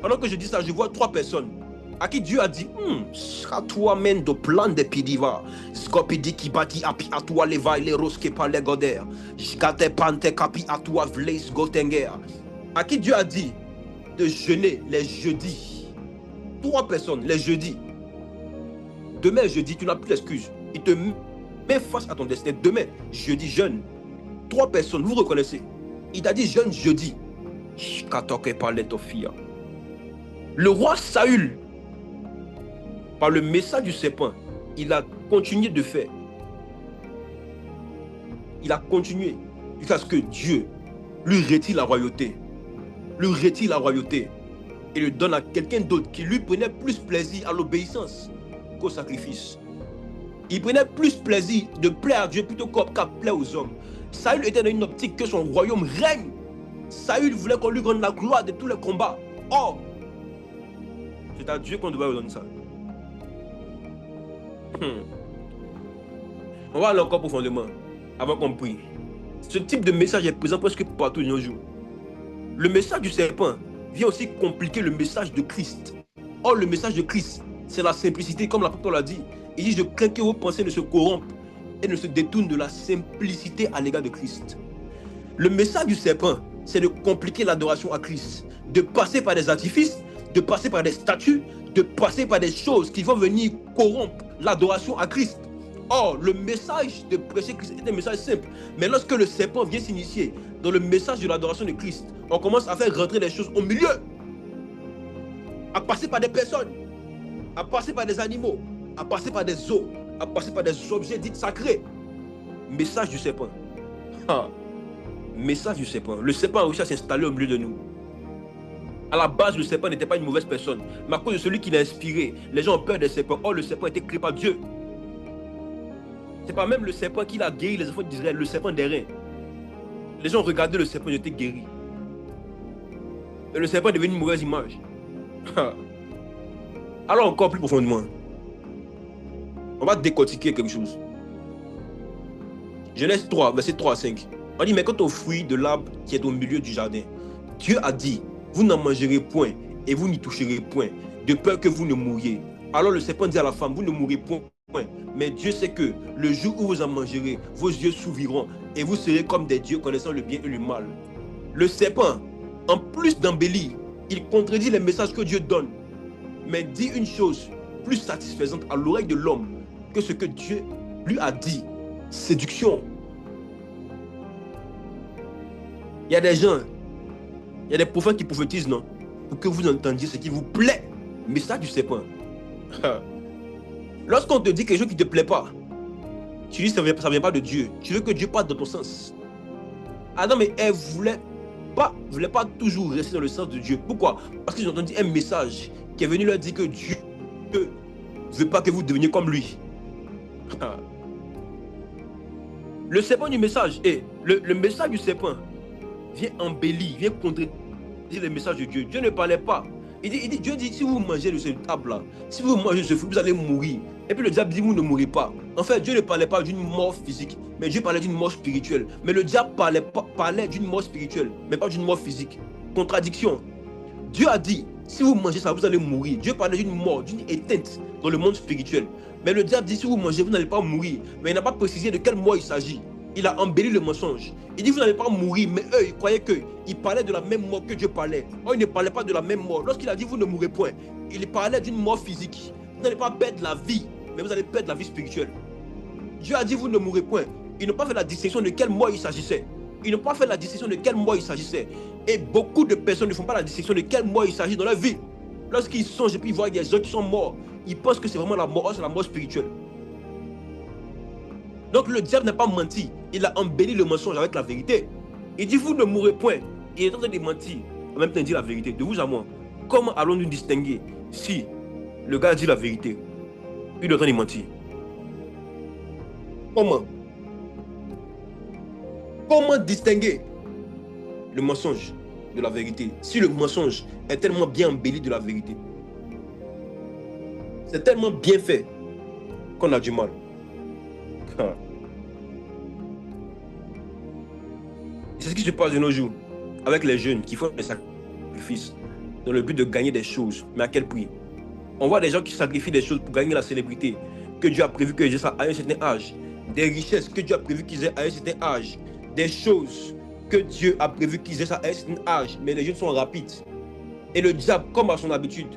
Pendant que je dis ça, je vois 3 personnes à qui Dieu a dit, toi men de plan de pidiva, scopidi qui bâti api à toi les vailles, les rosques par les godères, j'gate pante capi à toi vleis gotenger. À qui Dieu a dit de jeûner les jeudis. 3 personnes, les jeudis. Demain, jeudi, tu n'as plus d'excuses. Il te met face à ton destin. Demain, jeudi, jeûne. 3 personnes, vous reconnaissez. Il t'a dit jeûne jeudi. Le roi Saül, par le message du serpent, il a continué de faire. Il a continué jusqu'à ce que Dieu lui retire la royauté. Lui retire la royauté et le donne à quelqu'un d'autre qui lui prenait plus plaisir à l'obéissance qu'au sacrifice. Il prenait plus plaisir de plaire à Dieu plutôt qu'à plaire aux hommes. Saül était dans une optique que son royaume règne. Saül voulait qu'on lui donne la gloire de tous les combats. Or, c'est à Dieu qu'on doit donner ça. On va aller encore profondément avant qu'on prie. Ce type de message est présent presque partout de nos jours. Le message du serpent vient aussi compliquer le message de Christ. Or, le message de Christ, c'est la simplicité, comme l'apôtre l'a dit. Il dit, je crains que vos pensées ne se corrompent et ne se détournent de la simplicité à l'égard de Christ. Le message du serpent, c'est de compliquer l'adoration à Christ, de passer par des artifices, de passer par des statues, de passer par des choses qui vont venir corrompre l'adoration à Christ. Or, le message de prêcher Christ est un message simple. Mais lorsque le serpent vient s'initier dans le message de l'adoration de Christ, on commence à faire rentrer des choses au milieu, à passer par des personnes, à passer par des animaux, à passer par des eaux, à passer par des objets dits sacrés. Message du serpent. Message du serpent. Le serpent a réussi à s'installer au milieu de nous. À la base, le serpent n'était pas une mauvaise personne. Mais à cause de celui qui l'a inspiré, les gens ont peur des serpents. Or, le serpent a été créé par Dieu. C'est pas même le serpent qui a guéri les enfants d'Israël, le serpent des reins. Les gens regardaient le serpent, il était guéri. Et le serpent est devenu une mauvaise image. Alors encore plus profondément, on va décortiquer quelque chose. Genèse 3, verset 3 à 5. On dit, mais quant au fruit de l'arbre qui est au milieu du jardin, Dieu a dit, vous n'en mangerez point et vous n'y toucherez point, de peur que vous ne mouriez. Alors le serpent dit à la femme, vous ne mourrez point. Mais Dieu sait que le jour où vous en mangerez, vos yeux s'ouvriront et vous serez comme des dieux connaissant le bien et le mal. Le serpent, en plus d'embellir, il contredit les messages que Dieu donne, mais dit une chose plus satisfaisante à l'oreille de l'homme que ce que Dieu lui a dit. Séduction. Il y a des gens, il y a des prophètes qui prophétisent, non? Pour que vous entendiez ce qui vous plaît. Message du serpent. Lorsqu'on te dit quelque chose qui ne te plaît pas, tu dis que ça ne vient pas de Dieu. Tu veux que Dieu parte dans ton sens. Adam et Ève ne voulaient pas toujours rester dans le sens de Dieu. Pourquoi? Parce qu'ils ont entendu un message qui est venu leur dire que Dieu ne veut pas que vous deveniez comme lui. Le serpent du message, le message du serpent vient embellir, vient contredire le message de Dieu. Dieu ne parlait pas. Dieu dit, si vous mangez de ce table-là, si vous mangez de ce fruit, vous allez mourir. Et puis le diable dit, vous ne mourrez pas. En fait, Dieu ne parlait pas d'une mort physique, mais Dieu parlait d'une mort spirituelle. Mais le diable parlait d'une mort spirituelle, mais pas d'une mort physique. Contradiction. Dieu a dit, si vous mangez ça, vous allez mourir. Dieu parlait d'une mort, d'une éteinte. dans le monde spirituel. Mais le diable dit, si vous mangez, vous n'allez pas mourir. Mais il n'a pas précisé de quelle mort il s'agit. Il a embelli le mensonge. Il dit, vous n'allez pas mourir. Mais eux, ils croyaient qu'il parlait de la même mort que Dieu parlait. Or, il ne parlait pas de la même mort. Lorsqu'il a dit, vous ne mourrez point, il parlait d'une mort physique. Vous n'allez pas perdre la vie, mais vous allez perdre la vie spirituelle. Dieu a dit, vous ne mourrez point. Ils n'ont pas fait la distinction de quelle mort il s'agissait. Ils n'ont pas fait la distinction de quelle mort il s'agissait. Et beaucoup de personnes ne font pas la distinction de quelle mort il s'agit dans leur vie. Lorsqu'ils songent et puis ils voient des gens qui sont morts, ils pensent que c'est vraiment la mort, c'est la mort spirituelle. Donc le diable n'a pas menti. Il a embelli le mensonge avec la vérité. Il dit, vous ne mourrez point. Il est en train de mentir. En même temps, il dit la vérité. De vous à moi, comment allons-nous distinguer si le gars dit la vérité, il est en train de mentir? Comment distinguer le mensonge de la vérité si le mensonge est tellement bien embelli de la vérité? C'est tellement bien fait qu'on a du mal. C'est ce qui se passe de nos jours avec les jeunes qui font des sacrifices dans le but de gagner des choses. Mais à quel prix? On voit des gens qui sacrifient des choses pour gagner la célébrité que Dieu a prévu qu'ils aient ça à un certain âge, des richesses que Dieu a prévu qu'ils aient à un certain âge, des choses que Dieu a prévu qu'ils aient ça à un certain âge, mais les jeunes sont rapides. Et le diable, comme à son habitude,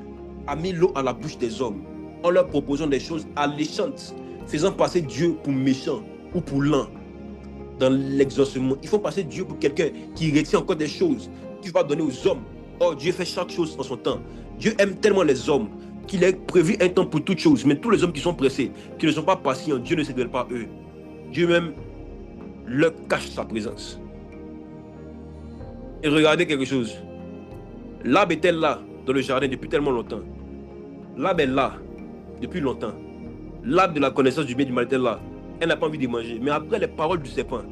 a mis l'eau à la bouche des hommes en leur proposant des choses alléchantes, faisant passer Dieu pour méchant ou pour lent dans l'exaucement. Ils font passer Dieu pour quelqu'un qui retient encore des choses qu'il va donner aux hommes. Or, Dieu fait chaque chose en son temps. Dieu aime tellement les hommes qu'il a prévu un temps pour toutes choses. Mais tous les hommes qui sont pressés, qui ne sont pas patients, Dieu ne se révèle pas eux. Dieu même leur cache sa présence. Et regardez quelque chose. L'arbre était là dans le jardin depuis tellement longtemps. L'arbre est là depuis longtemps. L'arbre de la connaissance du bien et du mal était là. Elle n'a pas envie de manger. Mais après les paroles du serpent,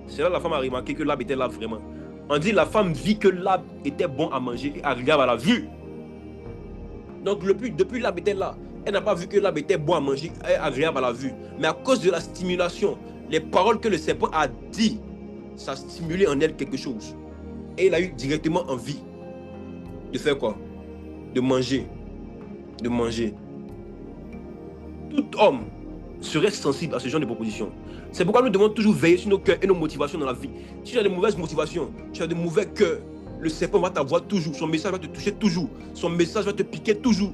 c'est là que la femme a remarqué que l'arbre était là vraiment. On dit la femme vit que l'arbre était bon à manger et agréable à la vue. Donc depuis l'arbre était là, elle n'a pas vu que l'arbre était bon à manger et agréable à la vue. Mais à cause de la stimulation, les paroles que le serpent a dit, ça a stimulé en elle quelque chose. Et elle a eu directement envie de faire quoi? De manger. De manger. Tout homme serait sensible à ce genre de propositions. C'est pourquoi nous devons toujours veiller sur nos cœurs et nos motivations dans la vie. Si tu as de mauvaises motivations, tu as de mauvais cœurs, le serpent va t'avoir toujours. Son message va te toucher toujours. Son message va te piquer toujours.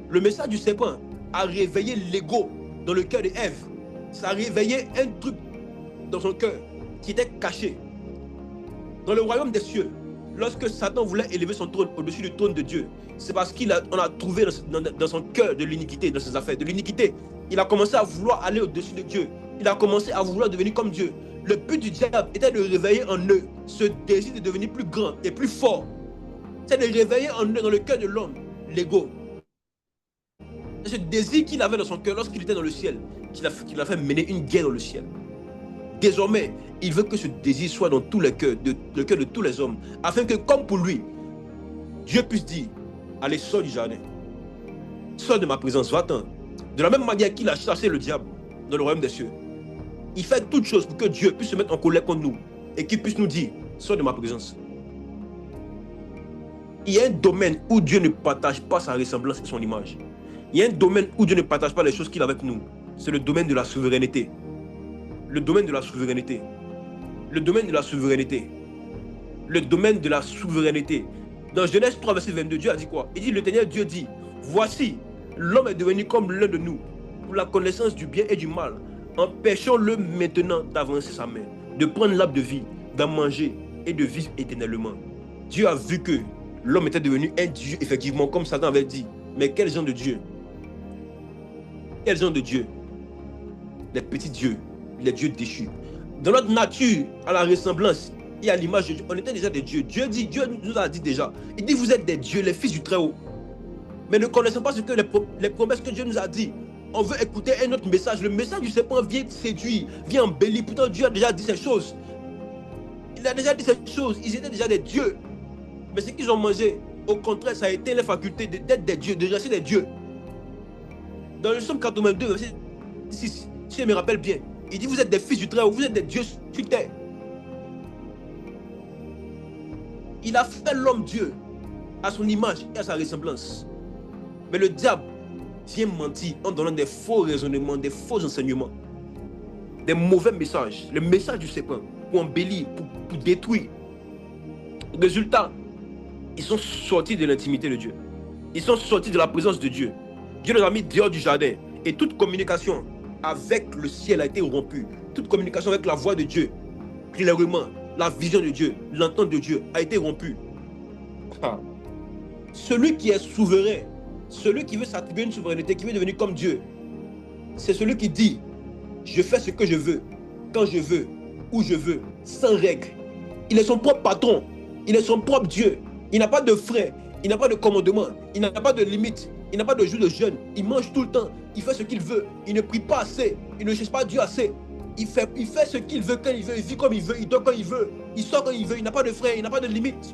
Le message du serpent a réveillé l'ego dans le cœur d'Ève. Ça a réveillé un truc dans son cœur qui était caché. Dans le royaume des cieux, lorsque Satan voulait élever son trône au-dessus du trône de Dieu, c'est parce qu'on a trouvé dans son cœur de l'iniquité, dans ses affaires, de l'iniquité. Il a commencé à vouloir aller au-dessus de Dieu. Il a commencé à vouloir devenir comme Dieu. Le but du diable était de réveiller en eux ce désir de devenir plus grand et plus fort. C'est de réveiller en eux, dans le cœur de l'homme, l'ego. C'est ce désir qu'il avait dans son cœur lorsqu'il était dans le ciel, qu'il a fait mener une guerre dans le ciel. Désormais, il veut que ce désir soit dans tous les cœurs, le cœur de tous les hommes, afin que, comme pour lui, Dieu puisse dire, allez, sors du jardin, sors de ma présence, va-t'en. De la même manière qu'il a chassé le diable dans le royaume des cieux, il fait toutes choses pour que Dieu puisse se mettre en colère contre nous et qu'il puisse nous dire, sors de ma présence. Il y a un domaine où Dieu ne partage pas sa ressemblance et son image. Il y a un domaine où Dieu ne partage pas les choses qu'il a avec nous. C'est le domaine de la souveraineté. Le domaine de la souveraineté. Le domaine de la souveraineté. Le domaine de la souveraineté. Dans Genèse 3, verset 22, Dieu a dit quoi? Il dit, l'Éternel Dieu dit, voici, l'homme est devenu comme l'un de nous, pour la connaissance du bien et du mal. Empêchons-le maintenant d'avancer sa main, de prendre l'arbre de vie, d'en manger et de vivre éternellement. Dieu a vu que l'homme était devenu un Dieu, effectivement, comme Satan avait dit. Mais quel genre de Dieu? Quel genre de Dieu? Les petits dieux, les dieux déchus. Dans notre nature, à la ressemblance et à l'image de Dieu, on était déjà des dieux. Dieu nous a dit déjà. Il dit, vous êtes des dieux, les fils du Très-Haut. Mais ne connaissons pas ce que les promesses que Dieu nous a dit. On veut écouter un autre message. Le message du serpent vient séduire, vient embellir. Pourtant, Dieu a déjà dit ces choses. Il a déjà dit ces choses. Ils étaient déjà des dieux. Mais ce qu'ils ont mangé, au contraire, ça a été les facultés d'être des dieux, de rester des dieux. Dans le Psaume 82, verset 6, si je me rappelle bien, il dit, vous êtes des fils du Très-Haut, vous êtes des dieux sur terre. Il a fait l'homme Dieu à son image et à sa ressemblance. Mais le diable vient mentir en donnant des faux raisonnements, des faux enseignements, des mauvais messages, le message du serpent pour embellir, pour détruire. Résultat, ils sont sortis de l'intimité de Dieu. Ils sont sortis de la présence de Dieu. Dieu les a mis dehors du jardin. Et toute communication avec le ciel a été rompue. Toute communication avec la voix de Dieu, clairement, la vision de Dieu, l'entente de Dieu a été rompue. Ah. Celui qui est souverain, celui qui veut s'attribuer une souveraineté, qui veut devenir comme Dieu, c'est celui qui dit, je fais ce que je veux, quand je veux, où je veux, sans règle. Il est son propre patron, il est son propre Dieu. Il n'a pas de frais, il n'a pas de commandement, il n'a pas de limite, il n'a pas de jour de jeûne, il mange tout le temps, il fait ce qu'il veut, il ne prie pas assez, il ne cherche pas Dieu assez. Il fait ce qu'il veut quand il veut, il vit comme il veut, il dort quand il veut, il sort quand il veut, il n'a pas de frais, il n'a pas de limite.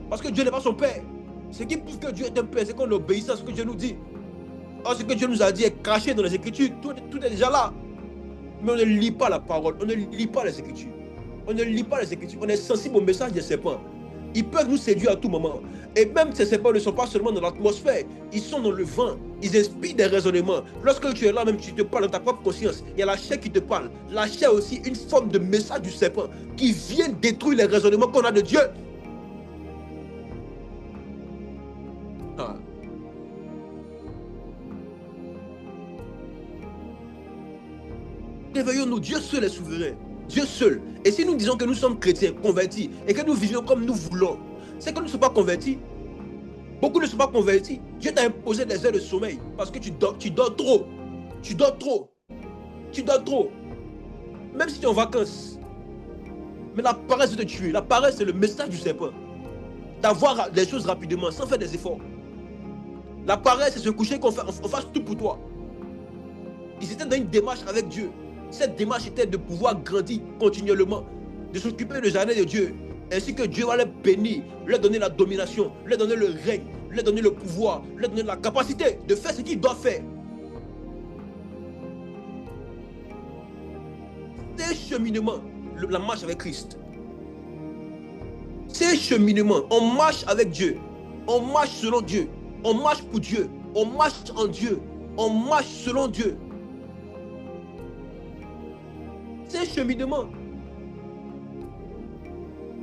Parce que Dieu n'est pas son père. Ce qui prouve que Dieu est un père, c'est qu'on obéit à ce que Dieu nous dit. Or, ce que Dieu nous a dit est caché dans les Écritures, tout est déjà là. Mais on ne lit pas la parole, on ne lit pas les Écritures. On ne lit pas les Écritures, on est sensible au message des serpents. Ils peuvent nous séduire à tout moment. Et même ces serpents ne sont pas seulement dans l'atmosphère, ils sont dans le vent, ils inspirent des raisonnements. Lorsque tu es là, même tu te parles dans ta propre conscience, il y a la chair qui te parle. La chair est aussi une forme de message du serpent qui vient détruire les raisonnements qu'on a de Dieu. Ah. Réveillons-nous, Dieu seul est souverain. Dieu seul. Et si nous disons que nous sommes chrétiens, convertis, et que nous vivons comme nous voulons, c'est que nous ne sommes pas convertis. Beaucoup ne sont pas convertis. Dieu t'a imposé des heures de sommeil parce que tu dors trop. Tu dors trop. Tu dors trop. Même si tu es en vacances. Mais la paresse veut te tuer. La paresse, c'est le message du serpent. D'avoir les choses rapidement, sans faire des efforts. La paresse, c'est se coucher qu'on fasse tout pour toi. Ils étaient dans une démarche avec Dieu. Cette démarche était de pouvoir grandir continuellement, de s'occuper du jardin de Dieu, ainsi que Dieu va les bénir, leur donner la domination, leur donner le règne, leur donner le pouvoir, leur donner la capacité de faire ce qu'ils doivent faire. C'est cheminement, la marche avec Christ. C'est cheminement, on marche avec Dieu, on marche selon Dieu, on marche pour Dieu, on marche en Dieu, on marche selon Dieu. C'est cheminement.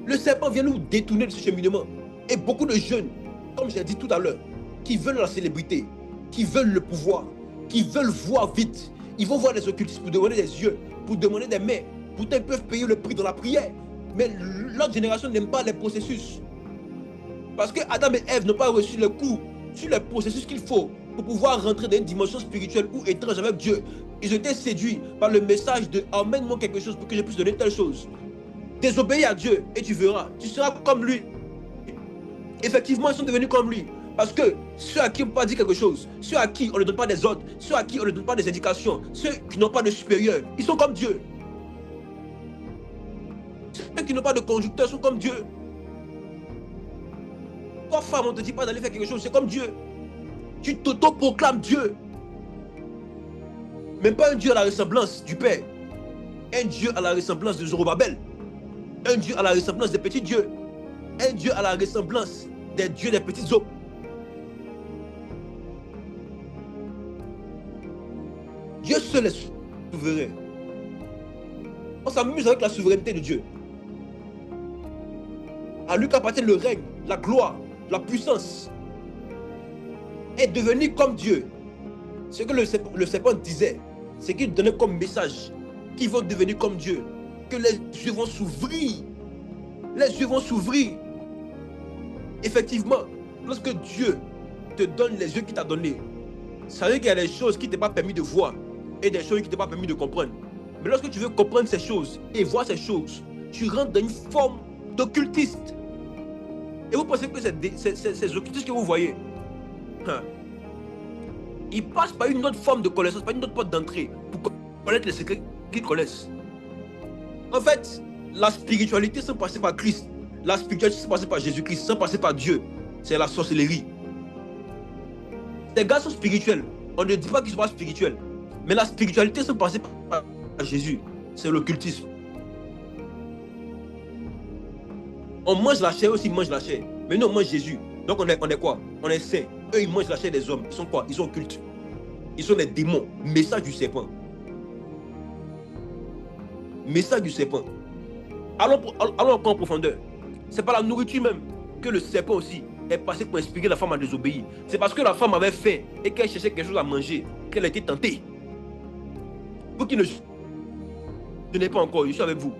Le serpent vient nous détourner de ce cheminement. Et beaucoup de jeunes, comme j'ai dit tout à l'heure, qui veulent la célébrité, qui veulent le pouvoir, qui veulent voir vite, ils vont voir les occultistes pour demander des yeux, pour demander des mains. Pourtant, ils peuvent payer le prix dans la prière. Mais l'autre génération n'aime pas les processus. Parce que Adam et Ève n'ont pas reçu le coup sur les processus qu'il faut pour pouvoir rentrer dans une dimension spirituelle ou étrange avec Dieu. Ils étaient séduits par le message de « Emmène-moi quelque chose pour que je puisse donner telle chose ». Désobéis à Dieu et tu verras, tu seras comme lui. Effectivement, ils sont devenus comme lui. Parce que ceux à qui on ne peut pas dire quelque chose, ceux à qui on ne donne pas des ordres, ceux à qui on ne donne pas des indications, ceux qui n'ont pas de supérieur, ils sont comme Dieu. Ceux qui n'ont pas de conducteur sont comme Dieu. Toi, femme, on ne te dit pas d'aller faire quelque chose, c'est comme Dieu. Tu t'auto-proclames Dieu. Même pas un Dieu à la ressemblance du Père. Un Dieu à la ressemblance de Zorobabel. Un Dieu à la ressemblance des petits dieux. Un Dieu à la ressemblance des dieux des petits hommes. Dieu seul est souverain. On s'amuse avec la souveraineté de Dieu. À lui qu'appartient le règne, la gloire, la puissance. Et devenir comme Dieu. Ce que le serpent disait, c'est qu'il donnait comme message qu'ils vont devenir comme Dieu. Que les yeux vont s'ouvrir. Les yeux vont s'ouvrir. Effectivement, lorsque Dieu te donne les yeux qu'il t'a donnés, ça veut dire qu'il y a des choses qui ne t'ont pas permis de voir et des choses qui ne t'ont pas permis de comprendre. Mais lorsque tu veux comprendre ces choses et voir ces choses, tu rentres dans une forme d'occultiste. Et vous pensez que ces occultistes que vous voyez, ils passent par une autre forme de connaissance, par une autre porte d'entrée pour connaître les secrets qu'ils connaissent. En fait, la spiritualité sans passer par Christ, la spiritualité sans passer par Jésus-Christ, sans passer par Dieu, c'est la sorcellerie. Ces gars sont spirituels. On ne dit pas qu'ils ne sont pas spirituels. Mais la spiritualité sans passer par Jésus, c'est l'occultisme. On mange la chair aussi, ils mangent la chair. Mais nous, on mange Jésus. Donc on est quoi? On est saint. Eux, ils mangent la chair des hommes. Ils sont quoi? Ils sont occultes. Ils sont les démons. Message du serpent. Message du serpent. Allons encore en profondeur. C'est pas la nourriture même que le serpent aussi est passé pour inspirer la femme à désobéir. C'est parce que la femme avait faim et qu'elle cherchait quelque chose à manger qu'elle a été tentée. Vous qui ne jeûnez pas encore, je suis avec vous.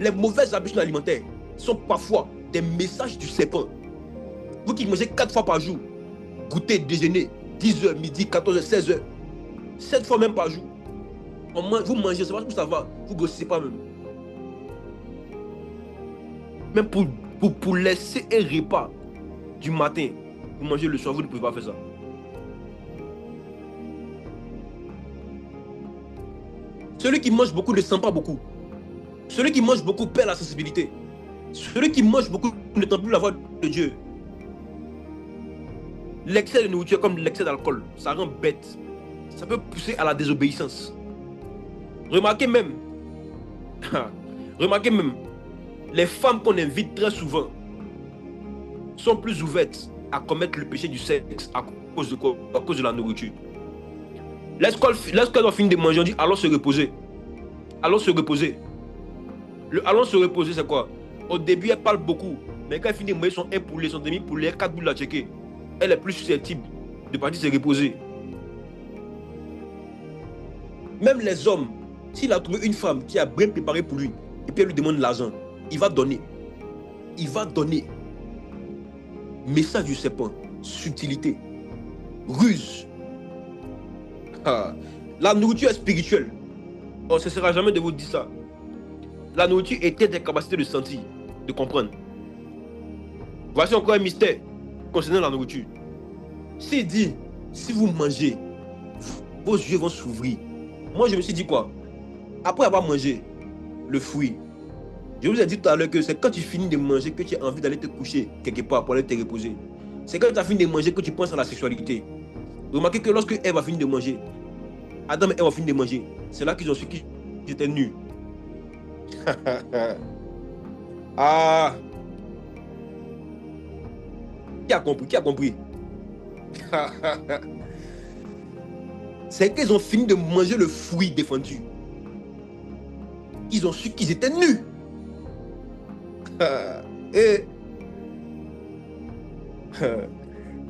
Les mauvaises habitudes alimentaires sont parfois des messages du serpent. Vous qui mangez 4 fois par jour, goûter, déjeuner, 10h, midi, 14h, 16h, 7 fois même par jour. Vous mangez, c'est parce que ça va, vous ne grossissez pas même. Même pour laisser un repas du matin, vous mangez le soir, vous ne pouvez pas faire ça. Celui qui mange beaucoup ne sent pas beaucoup. Celui qui mange beaucoup perd la sensibilité. Celui qui mange beaucoup n'entend plus la voix de Dieu. L'excès de nourriture comme l'excès d'alcool, ça rend bête. Ça peut pousser à la désobéissance. Remarquez même, les femmes qu'on invite très souvent sont plus ouvertes à commettre le péché du sexe à cause de quoi? À cause de la nourriture. Lorsqu'elles ont fini de manger, on dit allons se reposer. Allons se reposer. Le allons se reposer, c'est quoi? Au début, elle parle beaucoup, mais quand elle finit de manger son un poulet, son demi-poulet, 4 boules à checker, elle est plus susceptible de partir se reposer. Même les hommes, s'il a trouvé une femme qui a bien préparé pour lui, et puis elle lui demande l'argent, il va donner. Il va donner. Message du serpent, subtilité, ruse. La nourriture est spirituelle. On ne cessera jamais de vous dire ça. La nourriture était des capacités de sentir, de comprendre. Voici encore un mystère concernant la nourriture. S'il dit, si vous mangez, vos yeux vont s'ouvrir. Moi, je me suis dit quoi? Après avoir mangé le fruit, je vous ai dit tout à l'heure que c'est quand tu finis de manger que tu as envie d'aller te coucher quelque part pour aller te reposer. C'est quand tu as fini de manger que tu penses à la sexualité. Remarquez que lorsque Ève a fini de manger, Adam et Ève ont fini de manger, c'est là qu'ils ont su qu'ils étaient nus. Ah! Qui a compris? Qui a compris? C'est qu'ils ont fini de manger le fruit défendu. Ils ont su qu'ils étaient nus. Et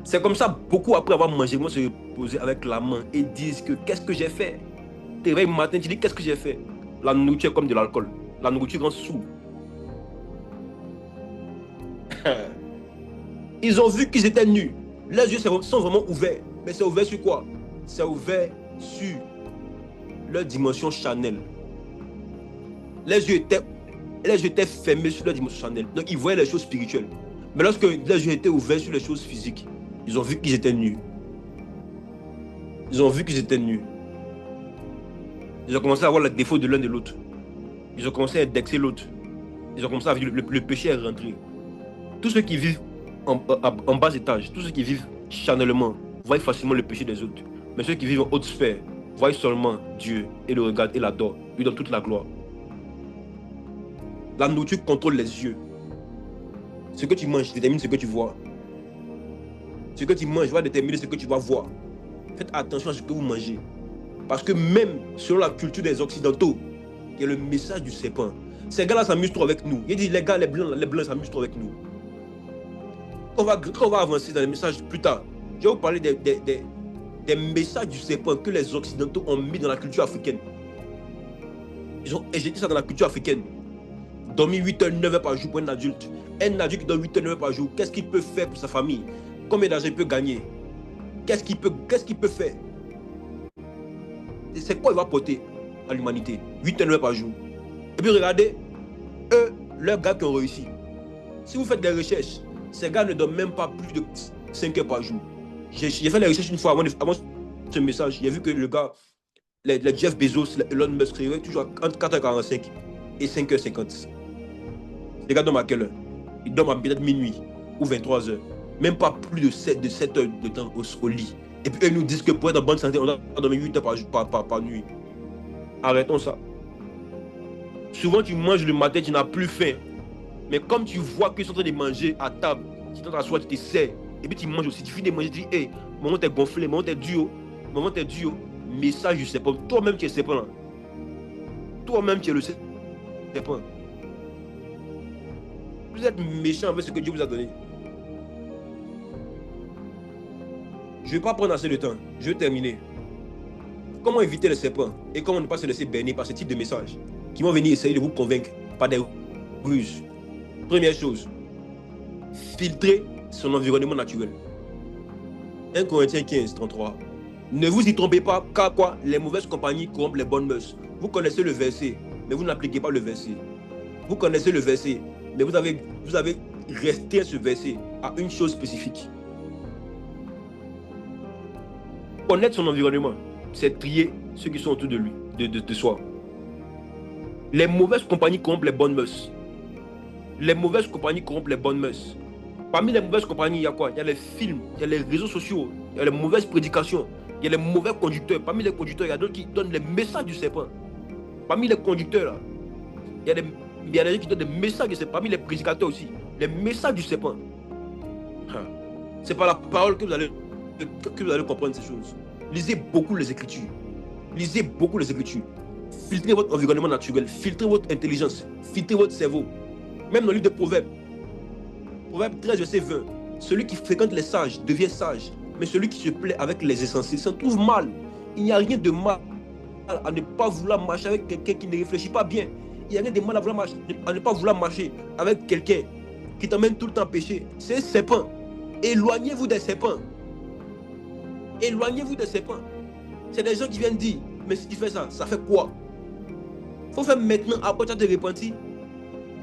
c'est comme ça, beaucoup après avoir mangé, vont se reposer avec la main et disent que qu'est-ce que j'ai fait? Tu te réveilles le matin, tu dis qu'est-ce que j'ai fait? La nourriture est comme de l'alcool. La nourriture rend sourd. Ils ont vu qu'ils étaient nus. Les yeux sont vraiment ouverts. Mais c'est ouvert sur quoi? C'est ouvert sur leur dimension charnelle. Les yeux étaient fermés sur leur dimension charnelle. Donc ils voyaient les choses spirituelles. Mais lorsque les yeux étaient ouverts sur les choses physiques, ils ont vu qu'ils étaient nus. Ils ont vu qu'ils étaient nus. Ils ont commencé à voir les défauts de l'un de l'autre. Ils ont commencé à indexer l'autre. Ils ont commencé à vivre, le péché est rentré. Tous ceux qui vivent en bas étage, tous ceux qui vivent charnellement, voient facilement le péché des autres. Mais ceux qui vivent en haute sphère, voient seulement Dieu et le regardent et l'adorent, lui donne toute la gloire. La nourriture contrôle les yeux. Ce que tu manges détermine ce que tu vois. Ce que tu manges va déterminer ce que tu vas voir. Faites attention à ce que vous mangez. Parce que même selon la culture des Occidentaux, il y a le message du serpent. Ces gars-là s'amusent trop avec nous. Ils disent, les gars, les blancs s'amusent trop avec nous. Quand on va avancer dans les messages plus tard, je vais vous parler des messages du serpent que les Occidentaux ont mis dans la culture africaine. Ils ont éjecté ça dans la culture africaine. Dormir 8 heures, 9 heures par jour pour un adulte. Un adulte qui dort 8 heures, 9 heures par jour, qu'est-ce qu'il peut faire pour sa famille? Combien d'argent il peut gagner? Qu'est-ce qu'il peut faire? C'est quoi il va apporter à l'humanité? 8 heures, 9 heures par jour. Et puis regardez, eux, leurs gars qui ont réussi. Si vous faites des recherches, ces gars ne dorment même pas plus de 5 heures par jour. J'ai fait les recherches une fois avant ce message. J'ai vu que le gars, les Jeff Bezos, Elon Musk, réveillent toujours entre 4h45 et 5h50. Les gars dorment à quelle heure? Ils dorment à peut-être minuit ou 23h. Même pas plus de 7 heures de temps au lit. Et puis eux nous disent que pour être en bonne santé, on doit dormir 8 heures par nuit. Arrêtons ça. Souvent tu manges le matin, tu n'as plus faim. Mais comme tu vois qu'ils sont en train de manger à table, tu t'assois, tu te sers, et puis tu manges aussi, tu finis de manger, tu dis, hey, mon ventre est gonflé, mon ventre est dur. Maman t'es dû au message du serpent. Toi-même tu es serpent là. Toi-même tu es le serpent. Vous êtes méchant avec ce que Dieu vous a donné. Je ne vais pas prendre assez de temps. Je vais terminer. Comment éviter les serpents et comment ne pas se laisser berner par ce type de messages qui vont venir essayer de vous convaincre par des ruses. Première chose, filtrez son environnement naturel. 1 Corinthiens 15, 33. Ne vous y trompez pas, car quoi? Les mauvaises compagnies corrompent les bonnes mœurs. Vous connaissez le verset, mais vous n'appliquez pas le verset. Vous connaissez le verset, mais vous avez resté à ce verset à une chose spécifique. Connaître son environnement, c'est trier ceux qui sont autour de lui, de soi. Les mauvaises compagnies corrompent les bonnes mœurs. Les mauvaises compagnies corrompent les bonnes mœurs. Parmi les mauvaises compagnies, il y a quoi? Il y a les films, il y a les réseaux sociaux, il y a les mauvaises prédications, il y a les mauvais conducteurs. Parmi les conducteurs, il y a d'autres qui donnent les messages du serpent. Parmi les conducteurs, là, il y a des gens qui donnent des messages du serpent. Parmi les prédicateurs aussi, les messages du serpent. C'est par la parole que vous allez comprendre ces choses. Lisez beaucoup les Écritures. Lisez beaucoup les Écritures. Filtrez votre environnement naturel. Filtrez votre intelligence. Filtrez votre cerveau. Même dans le livre de Proverbes. Proverbe 13, verset 20. Celui qui fréquente les sages devient sage. Mais celui qui se plaît avec les insensés s'en trouve mal. Il n'y a rien de mal à ne pas vouloir marcher avec quelqu'un qui ne réfléchit pas bien. Il n'y a rien de mal à ne pas vouloir marcher avec quelqu'un qui t'emmène tout le temps pécher. C'est un serpent. Éloignez-vous des serpents. Éloignez-vous des serpents. C'est des gens qui viennent dire, mais si tu fais ça, ça fait quoi? Il faut faire maintenant, après tu as te repenti.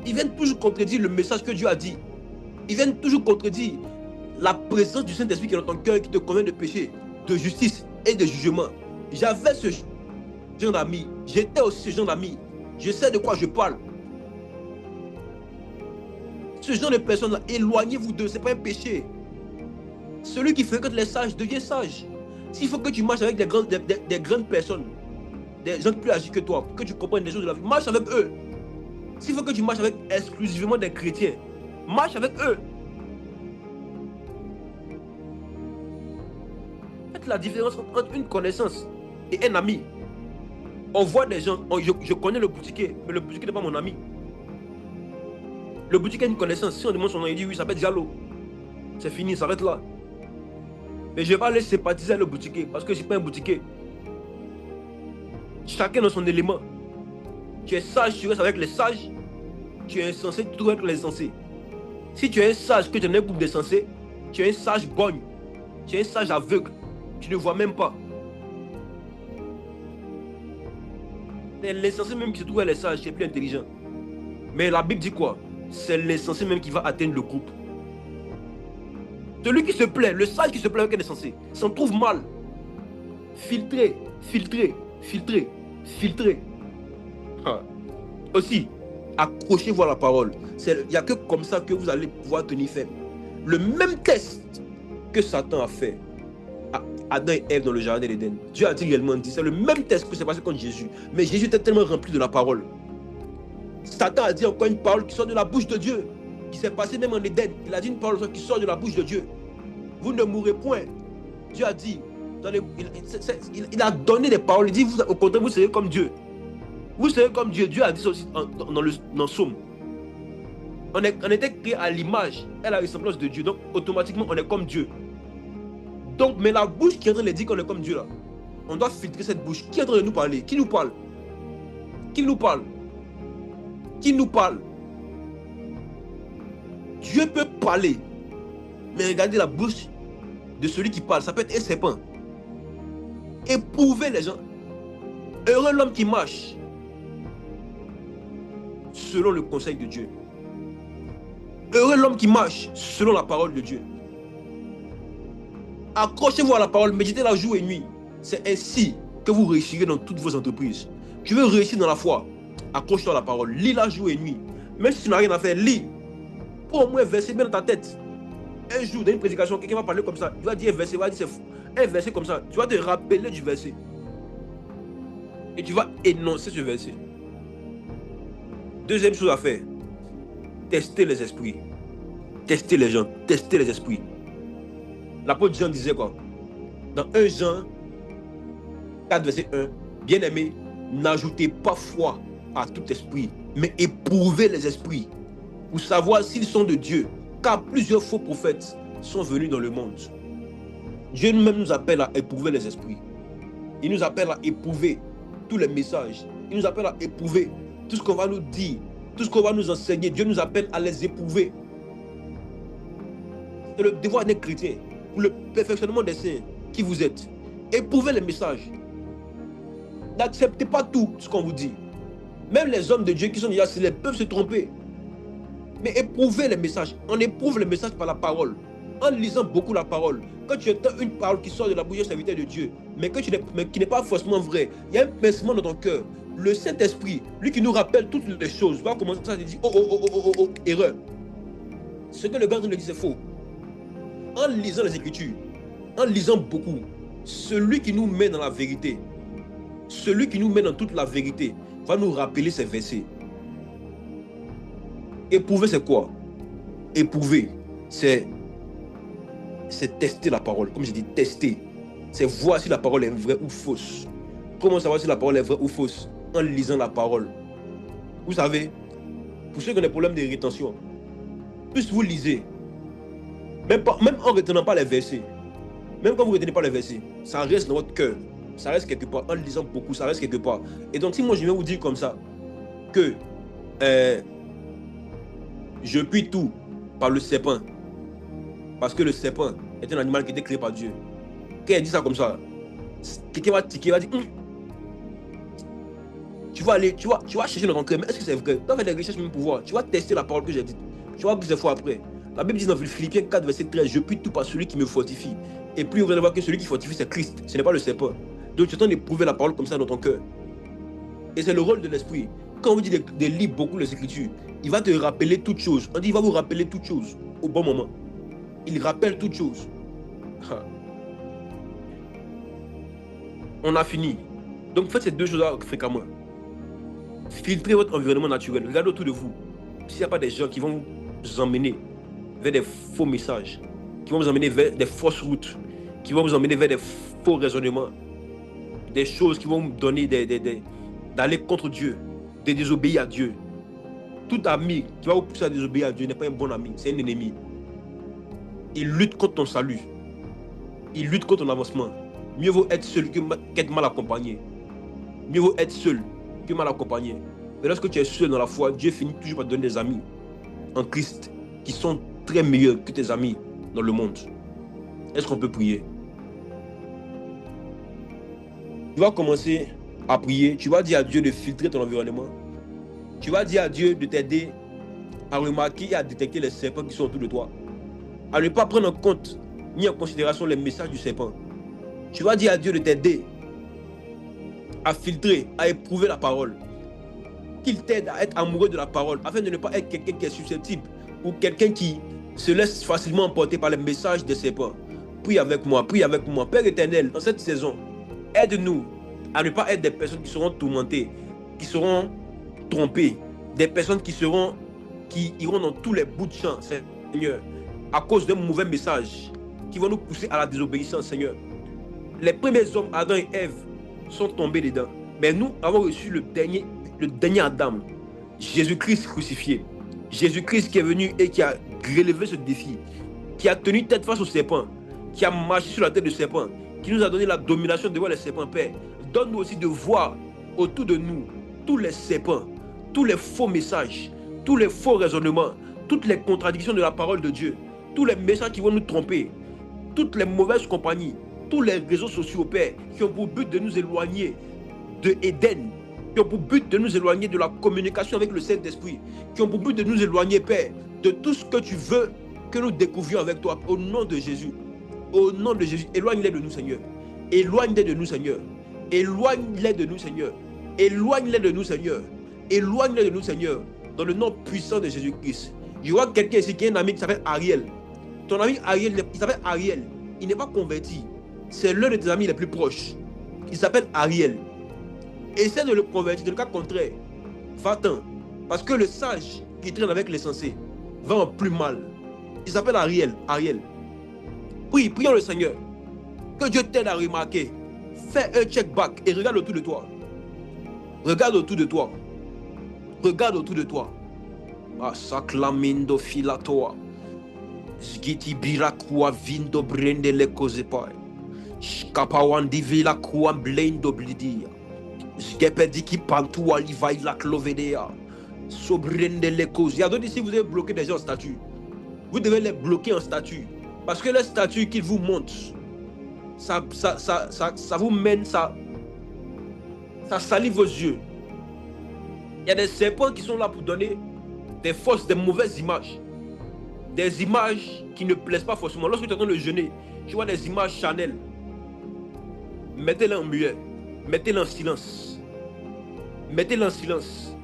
Ils viennent toujours contredire le message que Dieu a dit. Ils viennent toujours contredire la présence du Saint-Esprit qui est dans ton cœur, qui te convainc de péché, de justice et de jugement. J'avais ce genre d'amis. J'étais aussi ce genre d'amis. Je sais de quoi je parle. Ce genre de personnes-là, éloignez-vous d'eux, ce n'est pas un péché. Celui qui fréquente les sages devient sage. S'il faut que tu marches avec des grandes personnes, des gens plus âgés que toi, que tu comprennes des choses de la vie, marche avec eux. S'il faut que tu marches avec exclusivement des chrétiens, marche avec eux. Faites la différence entre une connaissance et un ami. On voit des gens, je connais le boutiquier, mais le boutiquier n'est pas mon ami. Le boutiquier a une connaissance. Si on demande son nom, il dit oui, ça s'appelle Diallo. C'est fini, ça s'arrête là. Mais je ne vais pas aller sympathiser avec le boutiquier parce que je ne suis pas un boutiquier. Chacun dans son élément. Tu es sage, tu restes avec les sages. Tu es insensé, tu dois être les insensés. Si tu es un sage, que tu es un groupe d'insensés, tu es un sage borgne. Tu es un sage aveugle. Tu ne vois même pas. C'est l'insensé même qui se trouve à les sages, qui est plus intelligent. Mais la Bible dit quoi? C'est l'insensé même qui va atteindre le groupe. Celui qui se plaît, le sage qui se plaît avec un insensé, s'en trouve mal. Filtrez, filtrez, filtrez, filtrez. Aussi, accrochez-vous à la parole. Il n'y a que comme ça que vous allez pouvoir tenir ferme. Le même test que Satan a fait à Adam et Ève dans le jardin d'Éden. Dieu a réellement dit, c'est le même test que s'est passé contre Jésus. Mais Jésus était tellement rempli de la parole. Satan a dit encore une parole qui sort de la bouche de Dieu. Qui s'est passé même en Éden. Il a dit une parole qui sort de la bouche de Dieu. Vous ne mourrez point. Dieu a dit, il a donné des paroles. Il dit, au contraire, vous serez comme Dieu. Vous serez comme Dieu. Dieu a dit ça aussi dans le psaume. On était créé à l'image et à la ressemblance de Dieu. Donc, automatiquement, on est comme Dieu. Donc, mais la bouche qui est en train de dire qu'on est comme Dieu, là, on doit filtrer cette bouche. Qui est en train de nous parler? Qui nous parle? Qui nous parle? Qui nous parle? Dieu peut parler. Mais regardez la bouche de celui qui parle. Ça peut être un serpent. Éprouvez les gens. Heureux l'homme qui marche selon le conseil de Dieu. Heureux l'homme qui marche selon la parole de Dieu. Accrochez-vous à la parole, méditez-la jour et nuit. C'est ainsi que vous réussirez dans toutes vos entreprises. Tu veux réussir dans la foi, accroche-toi à la parole, lis-la jour et nuit. Même si tu n'as rien à faire, lis. Pour au moins verser bien dans ta tête. Un jour, dans une prédication, quelqu'un va parler comme ça. Il va dire un verset, il va dire c'est fou. Un verset comme ça, tu vas te rappeler du verset. Et tu vas énoncer ce verset. Deuxième chose à faire, tester les esprits. Tester les gens, tester les esprits. L'apôtre Jean disait quoi? Dans 1 Jean 4, verset 1. Bien-aimés, n'ajoutez pas foi à tout esprit, mais éprouvez les esprits pour savoir s'ils sont de Dieu, car plusieurs faux prophètes sont venus dans le monde. Dieu même nous appelle à éprouver les esprits. Il nous appelle à éprouver tous les messages. Il nous appelle à éprouver tout ce qu'on va nous dire, tout ce qu'on va nous enseigner. Dieu nous appelle à les éprouver. C'est le devoir d'un chrétien, pour le perfectionnement des saints qui vous êtes. Éprouvez les messages. N'acceptez pas tout ce qu'on vous dit. Même les hommes de Dieu qui sont déjà célèbres peuvent se tromper. Mais éprouvez les messages. On éprouve les messages par la parole. En lisant beaucoup la parole. Quand tu entends une parole qui sort de la bouche d'un serviteur de Dieu, mais qui n'est pas forcément vrai, il y a un pincement dans ton cœur. Le Saint-Esprit, lui qui nous rappelle toutes les choses, va commencer à te dire oh, erreur. Ce que le gars nous dit, c'est faux. En lisant les Écritures, en lisant beaucoup, celui qui nous met dans la vérité, celui qui nous met dans toute la vérité, va nous rappeler ces versets. Éprouver, c'est quoi? Éprouver, c'est tester la parole. Comme je dis, tester. C'est voir si la parole est vraie ou fausse. Comment savoir si la parole est vraie ou fausse? En lisant la parole. Vous savez, pour ceux qui ont des problèmes de rétention, plus vous lisez, même en ne retenant pas les versets, même quand vous ne retenez pas les versets, ça reste dans votre cœur. Ça reste quelque part. En lisant beaucoup, ça reste quelque part. Et donc, si moi je viens vous dire comme ça, que je puis tout par le serpent, parce que le serpent est un animal qui a été créé par Dieu. Quand elle dit ça comme ça, quelqu'un va tiquer, va dire tu vas aller, tu vas chercher dans ton cœur, mais est-ce que c'est vrai? Tu vas faire des recherches même pour voir. Tu vas tester la parole que j'ai dite. Tu vas plusieurs fois après. La Bible dit dans Philippiens 4, verset 13, je puis tout par celui qui me fortifie. Et puis vous allez voir que celui qui fortifie, c'est Christ, ce n'est pas le serpent. Donc tu es en train d'éprouver la parole comme ça dans ton cœur. Et c'est le rôle de l'esprit. Quand on vous dit de lire beaucoup les Écritures, il va te rappeler toutes choses. On dit il va vous rappeler toutes choses au bon moment. Il rappelle toutes choses. On a fini. Donc faites ces deux choses-là fréquemment. Filtrez votre environnement naturel. Regardez autour de vous. S'il n'y a pas des gens qui vont vous emmener vers des faux messages, qui vont vous emmener vers des fausses routes, qui vont vous emmener vers des faux raisonnements, des choses qui vont vous donner d'aller contre Dieu, de désobéir à Dieu. Tout ami qui va vous pousser à désobéir à Dieu n'est pas un bon ami, c'est un ennemi. Il lutte contre ton salut. Il lutte contre ton avancement. Mieux vaut être seul qu'être mal accompagné. Mieux vaut être seul que mal accompagné. Mais lorsque tu es seul dans la foi, Dieu finit toujours par te donner des amis en Christ qui sont très meilleurs que tes amis dans le monde. Est-ce qu'on peut prier? Tu vas commencer à prier. Tu vas dire à Dieu de filtrer ton environnement. Tu vas dire à Dieu de t'aider à remarquer et à détecter les serpents qui sont autour de toi. À ne pas prendre en compte ni en considération les messages du serpent. Tu vas dire à Dieu de t'aider à filtrer, à éprouver la parole. Qu'il t'aide à être amoureux de la parole, afin de ne pas être quelqu'un qui est susceptible ou quelqu'un qui se laisse facilement emporter par les messages des serpents. Prie avec moi, prie avec moi. Père éternel, dans cette saison, aide-nous à ne pas être des personnes qui seront tourmentées, qui seront trompées, des personnes qui iront dans tous les bouts de champ, Seigneur, à cause d'un mauvais message, qui vont nous pousser à la désobéissance, Seigneur. Les premiers hommes, Adam et Ève, sont tombés dedans. Mais nous avons reçu le dernier Adam, Jésus-Christ crucifié. Jésus-Christ qui est venu et qui a relevé ce défi, qui a tenu tête face au serpent, qui a marché sur la tête du serpent, qui nous a donné la domination devant les serpents, Père. Donne-nous aussi de voir autour de nous tous les serpents, tous les faux messages, tous les faux raisonnements, toutes les contradictions de la parole de Dieu, tous les messages qui vont nous tromper, toutes les mauvaises compagnies, tous les réseaux sociaux, Père, qui ont pour but de nous éloigner de Éden, qui ont pour but de nous éloigner de la communication avec le Saint-Esprit, qui ont pour but de nous éloigner, Père, de tout ce que tu veux que nous découvrions avec toi, au nom de Jésus. Au nom de Jésus, éloigne-les de nous, Seigneur. Éloigne-les de nous, Seigneur. Éloigne-les de nous, Seigneur. Éloigne-les de nous, Seigneur. Éloigne-les de nous, Seigneur. Dans le nom puissant de Jésus-Christ. Je vois quelqu'un ici qui a un ami qui s'appelle Ariel. Ton ami Ariel, il s'appelle Ariel. Il n'est pas converti. C'est l'un de tes amis les plus proches. Il s'appelle Ariel. Essaie de le convertir. Dans le cas contraire, va-t'en. Parce que le sage qui traîne avec les sensés va en plus mal. Il s'appelle Ariel. Ariel. Prions le Seigneur. Que Dieu t'aide à remarquer. Fais un check back et regarde autour de toi. Regarde autour de toi. Regarde autour de toi. Ah, Saklamindo Filatoa. Zgiti Birakua Vindo Brende Lekozepai. Skapawandi Vila Kua Blendo Blidia. Zgepediki Pantua Livai la Clovedea. Sobrende Lekozia. Donc ici, vous avez bloqué des gens en statut. Vous devez les bloquer en statut. Parce que les statuts qu'ils vous montrent, ça vous mène, ça salit vos yeux. Il y a des serpents qui sont là pour donner des fausses, des mauvaises images. Des images qui ne plaisent pas forcément. Lorsque tu es en train de jeûner, tu vois des images Chanel. Mettez-les en muet. Mettez-les en silence. Mettez-les en silence.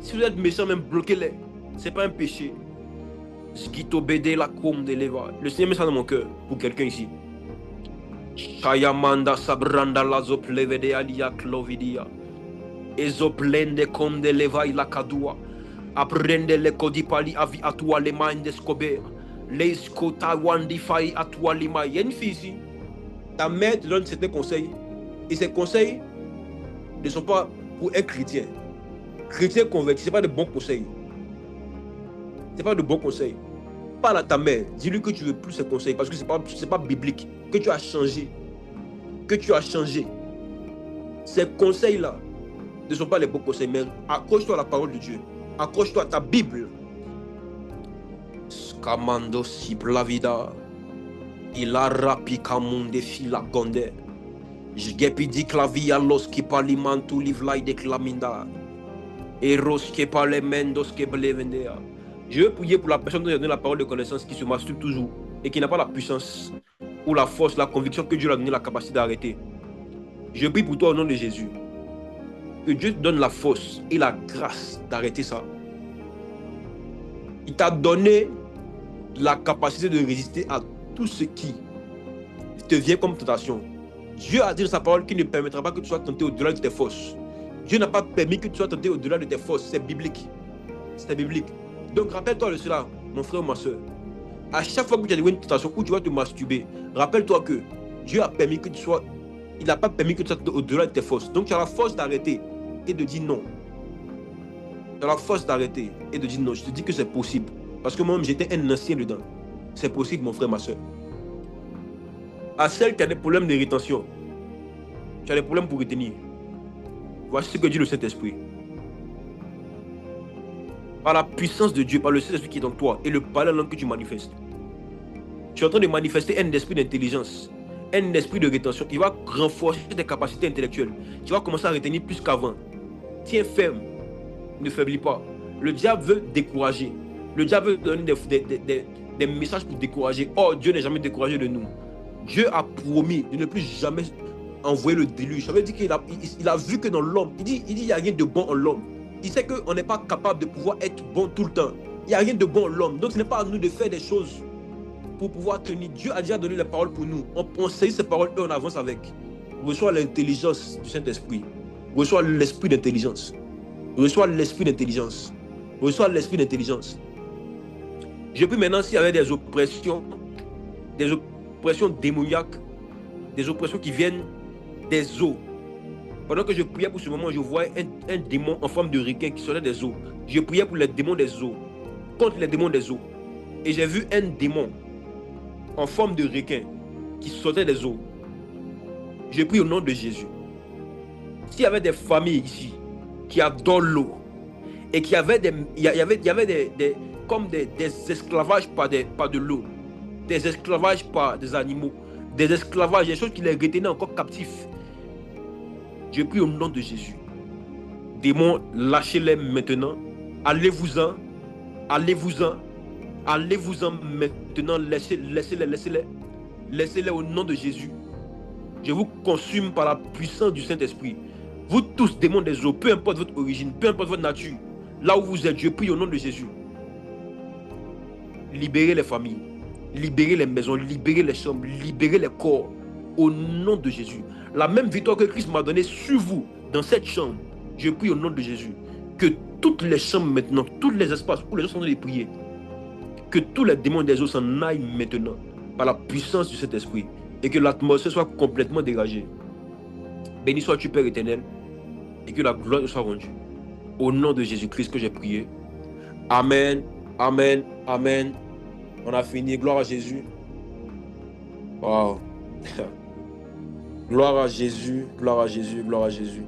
Si vous êtes méchant, même bloquez-les. Ce n'est pas un péché. Le Seigneur met ça dans mon cœur pour quelqu'un ici. Kayamanda sabranda la zoplevede alia clovidia. Ezoplende comme de levaille la kadua. Apprende le kodipali avi atua le main d'escober. Les skota wandifai atua lima. Il y a une fille ici. Ta mère te donne certains conseils. Et ces conseils ne sont pas pour un chrétien. Chrétien converti, ce n'est pas de bons conseils. Ce n'est pas de bons conseils. Parle à ta mère. Dis-lui que tu ne veux plus ces conseils parce que ce n'est pas biblique. Que tu as changé. Que tu as changé. Ces conseils-là ne sont pas les bons conseils, mais accroche-toi à la parole de Dieu. Accroche-toi à ta Bible. Scamando si blavida. Il a rapika monde fila gonde. Jgepidi clavia los qui palimantu livlai de claminda. Eros que palemendos que blevendea. Je veux prier pour la personne qui a donné la parole de connaissance, qui se masturbe toujours et qui n'a pas la puissance ou la force, la conviction que Dieu lui a donné la capacité d'arrêter. Je prie pour toi au nom de Jésus. Que Dieu te donne la force et la grâce d'arrêter ça. Il t'a donné la capacité de résister à tout ce qui te vient comme tentation. Dieu a dit dans sa parole qu'il ne permettra pas que tu sois tenté au-delà de tes forces. Dieu n'a pas permis que tu sois tenté au-delà de tes forces. C'est biblique. C'est biblique. Donc rappelle-toi de cela, mon frère ou ma soeur. À chaque fois que tu as une tentation où tu vas te masturber, rappelle-toi que Dieu a permis que tu sois... Il n'a pas permis que tu sois au-delà de tes forces. Donc tu as la force d'arrêter et de dire non. Tu as la force d'arrêter et de dire non. Je te dis que c'est possible. Parce que moi-même, j'étais un ancien dedans. C'est possible, mon frère, ma soeur. À celle qui a des problèmes de rétention, tu as des problèmes pour retenir. Voici ce que dit le Saint-Esprit. Par la puissance de Dieu, par le Saint-Esprit qui est en toi et le parler langue que tu manifestes, tu es en train de manifester un esprit d'intelligence, un esprit de rétention qui va renforcer tes capacités intellectuelles. Tu vas commencer à retenir plus qu'avant. Tiens ferme, ne faiblis pas. Le diable veut décourager. Le diable veut donner des messages pour décourager. Oh, Dieu n'est jamais découragé de nous. Dieu a promis de ne plus jamais envoyer le déluge. Ça veut dire qu'il a vu que dans l'homme, il dit il n'y a rien de bon en l'homme. Il sait qu'on n'est pas capable de pouvoir être bon tout le temps. Il n'y a rien de bon en l'homme. Donc ce n'est pas à nous de faire des choses pour pouvoir tenir. Dieu a déjà donné les paroles pour nous. On saisit ces paroles et on avance avec. Reçois l'intelligence du Saint-Esprit. Reçois l'esprit d'intelligence. Reçois l'esprit d'intelligence. Reçois l'esprit d'intelligence. Je peux maintenant, s'il y avait des oppressions démoniaques, des oppressions qui viennent des eaux. Pendant que je priais pour ce moment, je voyais un démon en forme de requin qui sortait des eaux. Je priais pour les démons des eaux, contre les démons des eaux. Et j'ai vu un démon en forme de requin qui sortait des eaux. Je prie au nom de Jésus. S'il y avait des familles ici qui adorent l'eau et qui avaient des esclavages par de l'eau, des esclavages par des animaux, des esclavages, des choses qui les retenaient encore captifs. Je prie au nom de Jésus. Démons, lâchez-les maintenant. Allez-vous-en. Allez-vous-en. Allez-vous-en maintenant. Laissez-les. Laissez-les au nom de Jésus. Je vous consume par la puissance du Saint-Esprit. Vous tous, démons des eaux, peu importe votre origine, peu importe votre nature, là où vous êtes, je prie au nom de Jésus. Libérez les familles. Libérez les maisons, libérez les chambres, libérez les corps au nom de Jésus. La même victoire que Christ m'a donnée sur vous, dans cette chambre, je prie au nom de Jésus, que toutes les chambres maintenant, tous les espaces où les gens sont en train de prier, que tous les démons des eaux s'en aillent maintenant, par la puissance du Saint-Esprit, et que l'atmosphère soit complètement dégagée. Béni sois-tu, Père éternel, et que la gloire te soit rendue. Au nom de Jésus-Christ que j'ai prié. Amen, amen, amen. On a fini. Gloire à Jésus. Wow. Gloire à Jésus, gloire à Jésus, gloire à Jésus.